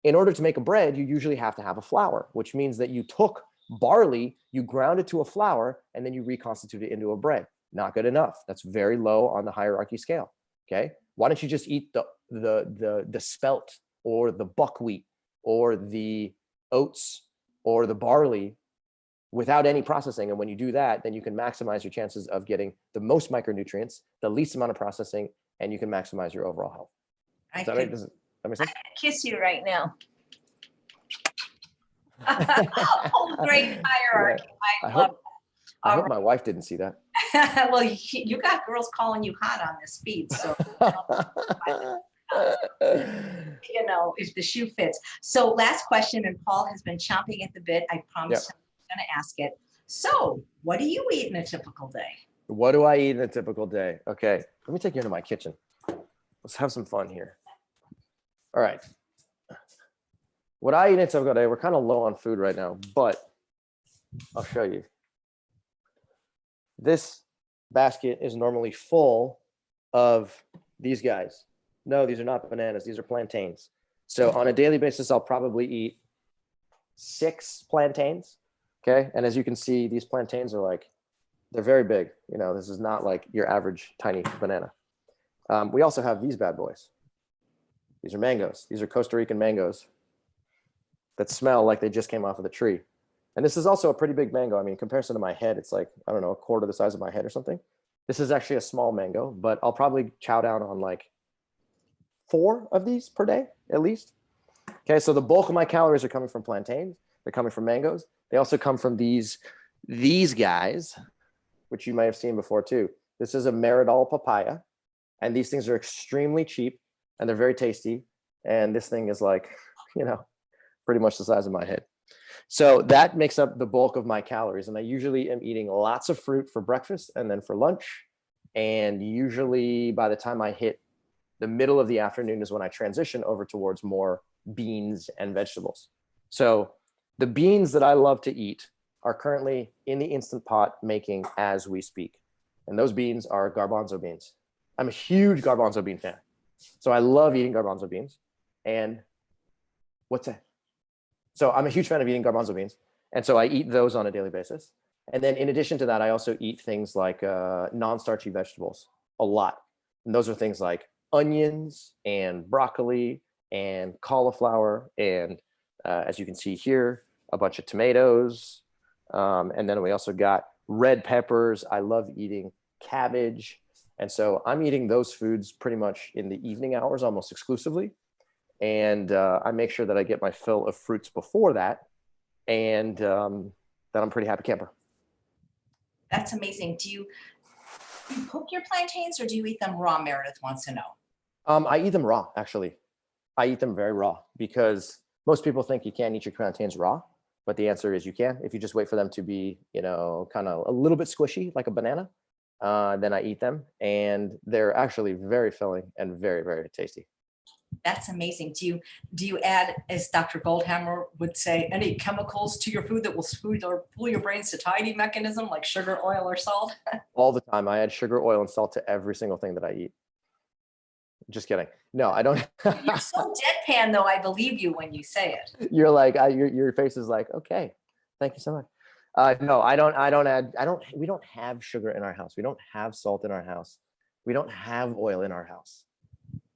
In order to make a bread, you usually have to have a flour, which means that you took barley, you ground it to a flour, and then you reconstitute it into a bread. Not good enough. That's very low on the hierarchy scale. Okay, why don't you just eat the spelt or the buckwheat or the oats or the barley without any processing? And when you do that, then you can maximize your chances of getting the most micronutrients, the least amount of processing, and you can maximize your overall health. Does that make sense? I could kiss you right now. Whole grain hierarchy. Yeah. I love it. I hope my wife didn't see that. Well, you got girls calling you hot on this feed, so you know, if the shoe fits. So last question, and Paul has been chomping at the bit. I promised him I was going to ask it. So what do you eat in a typical day? What do I eat in a typical day? Okay, let me take you into my kitchen. Let's have some fun here. All right. What I eat in a typical day, we're kind of low on food right now, but I'll show you. This basket is normally full of these guys. No, these are not bananas. These are plantains. So on a daily basis, I'll probably eat 6 plantains. Okay. And as you can see, these plantains are like, they're very big. You know, this is not like your average tiny banana. We also have these bad boys. These are mangoes. These are Costa Rican mangoes that smell like they just came off of the tree. And this is also a pretty big mango. I mean, in comparison to my head, it's like, I don't know, a quarter the size of my head or something. This is actually a small mango, but I'll probably chow down on like 4 of these per day, at least. Okay, so the bulk of my calories are coming from plantains. They're coming from mangoes. They also come from these guys, which you might have seen before too. This is a Meridol papaya, and these things are extremely cheap and they're very tasty. And this thing is like, you know, pretty much the size of my head. So that makes up the bulk of my calories. And I usually am eating lots of fruit for breakfast and then for lunch. And usually by the time I hit the middle of the afternoon is when I transition over towards more beans and vegetables. So the beans that I love to eat are currently in the Instant Pot making as we speak. And those beans are garbanzo beans. I'm a huge garbanzo bean fan. So I love eating garbanzo beans. And what's that? So I'm a huge fan of eating garbanzo beans. And so I eat those on a daily basis. And then in addition to that, I also eat things like non-starchy vegetables a lot. And those are things like onions and broccoli and cauliflower. And as you can see here, a bunch of tomatoes. And then we also got red peppers. I love eating cabbage. And so I'm eating those foods pretty much in the evening hours, almost exclusively. And I make sure that I get my fill of fruits before that. And then I'm pretty happy camper. That's amazing. Do you cook your plantains or do you eat them raw? Meredith wants to know. I eat them raw, actually. I eat them very raw because most people think you can't eat your plantains raw, but the answer is you can. If you just wait for them to be, you know, kind of a little bit squishy like a banana, then I eat them. And they're actually very filling and very, very tasty. That's amazing. Do you add, as Dr. Goldhammer would say, any chemicals to your food that will fool your brain satiety mechanism like sugar, oil, or salt? All the time. I add sugar, oil, and salt to every single thing that I eat. Just kidding. No, I don't. You're so deadpan, though. I believe you when you say it. You're like, your face is like, okay, thank you so much. No, we don't have sugar in our house. We don't have salt in our house. We don't have oil in our house.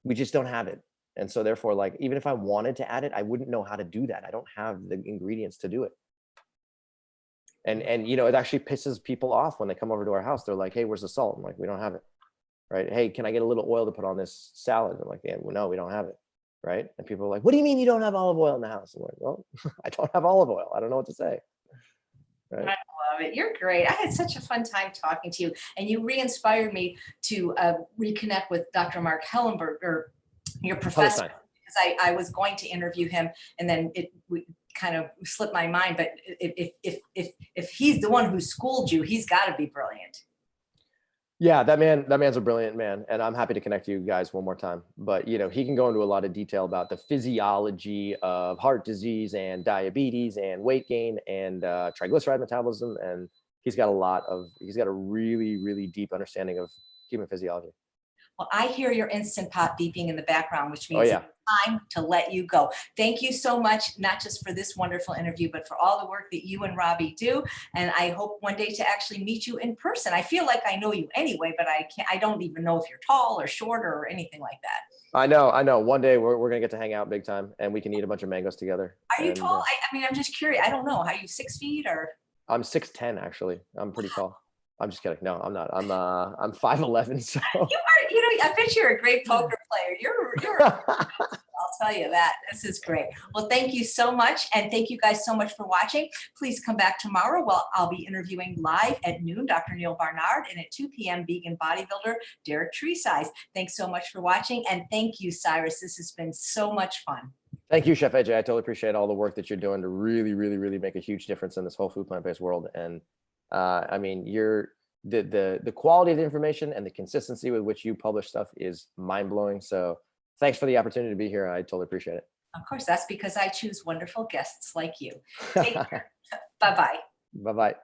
We just don't have it. And so therefore, like, even if I wanted to add it, I wouldn't know how to do that. I don't have the ingredients to do it. And you know, it actually pisses people off when they come over to our house. They're like, hey, where's the salt? I'm like, we don't have it. Right? Hey, can I get a little oil to put on this salad? I'm like, yeah, well, no, we don't have it. Right? And people are like, what do you mean you don't have olive oil in the house? I'm like, well, I don't have olive oil. I don't know what to say. Right? I love it. You're great. I had such a fun time talking to you, and you re-inspired me to reconnect with Dr. Mark Hellenberger, your professor, because I was going to interview him, and then it kind of slipped my mind. But if he's the one who schooled you, he's got to be brilliant. Yeah, that man's a brilliant man, and I'm happy to connect you guys one more time. But you know, he can go into a lot of detail about the physiology of heart disease and diabetes and weight gain and triglyceride metabolism, and he's got a really, really deep understanding of human physiology. Well, I hear your Instant Pot beeping in the background, which means it's time to let you go. Thank you so much, not just for this wonderful interview, but for all the work that you and Robbie do. And I hope one day to actually meet you in person. I feel like I know you anyway, but I don't even know if you're tall or shorter or anything like that. I know. One day we're gonna get to hang out big time, and we can eat a bunch of mangoes together. Are you tall? I mean, I'm just curious. I don't know. Are you 6 feet or? I'm 6'10", actually. I'm pretty tall. I'm just kidding. No, I'm not. I'm 5'11". So you know, I bet you're a great poker player. You're I'll tell you that. This is great. Well, thank you so much. And thank you guys so much for watching. Please come back tomorrow. Well, I'll be interviewing live at noon, Dr. Neil Barnard, and at 2 p.m., vegan bodybuilder, Derek Treesize. Thanks so much for watching. And thank you, Cyrus. This has been so much fun. Thank you, Chef AJ. I totally appreciate all the work that you're doing to really, really, really make a huge difference in this whole food plant-based world. And I mean, the quality of the information and the consistency with which you publish stuff is mind-blowing. So thanks for the opportunity to be here. I totally appreciate it. Of course, that's because I choose wonderful guests like you. Take care. Bye-bye. Bye-bye.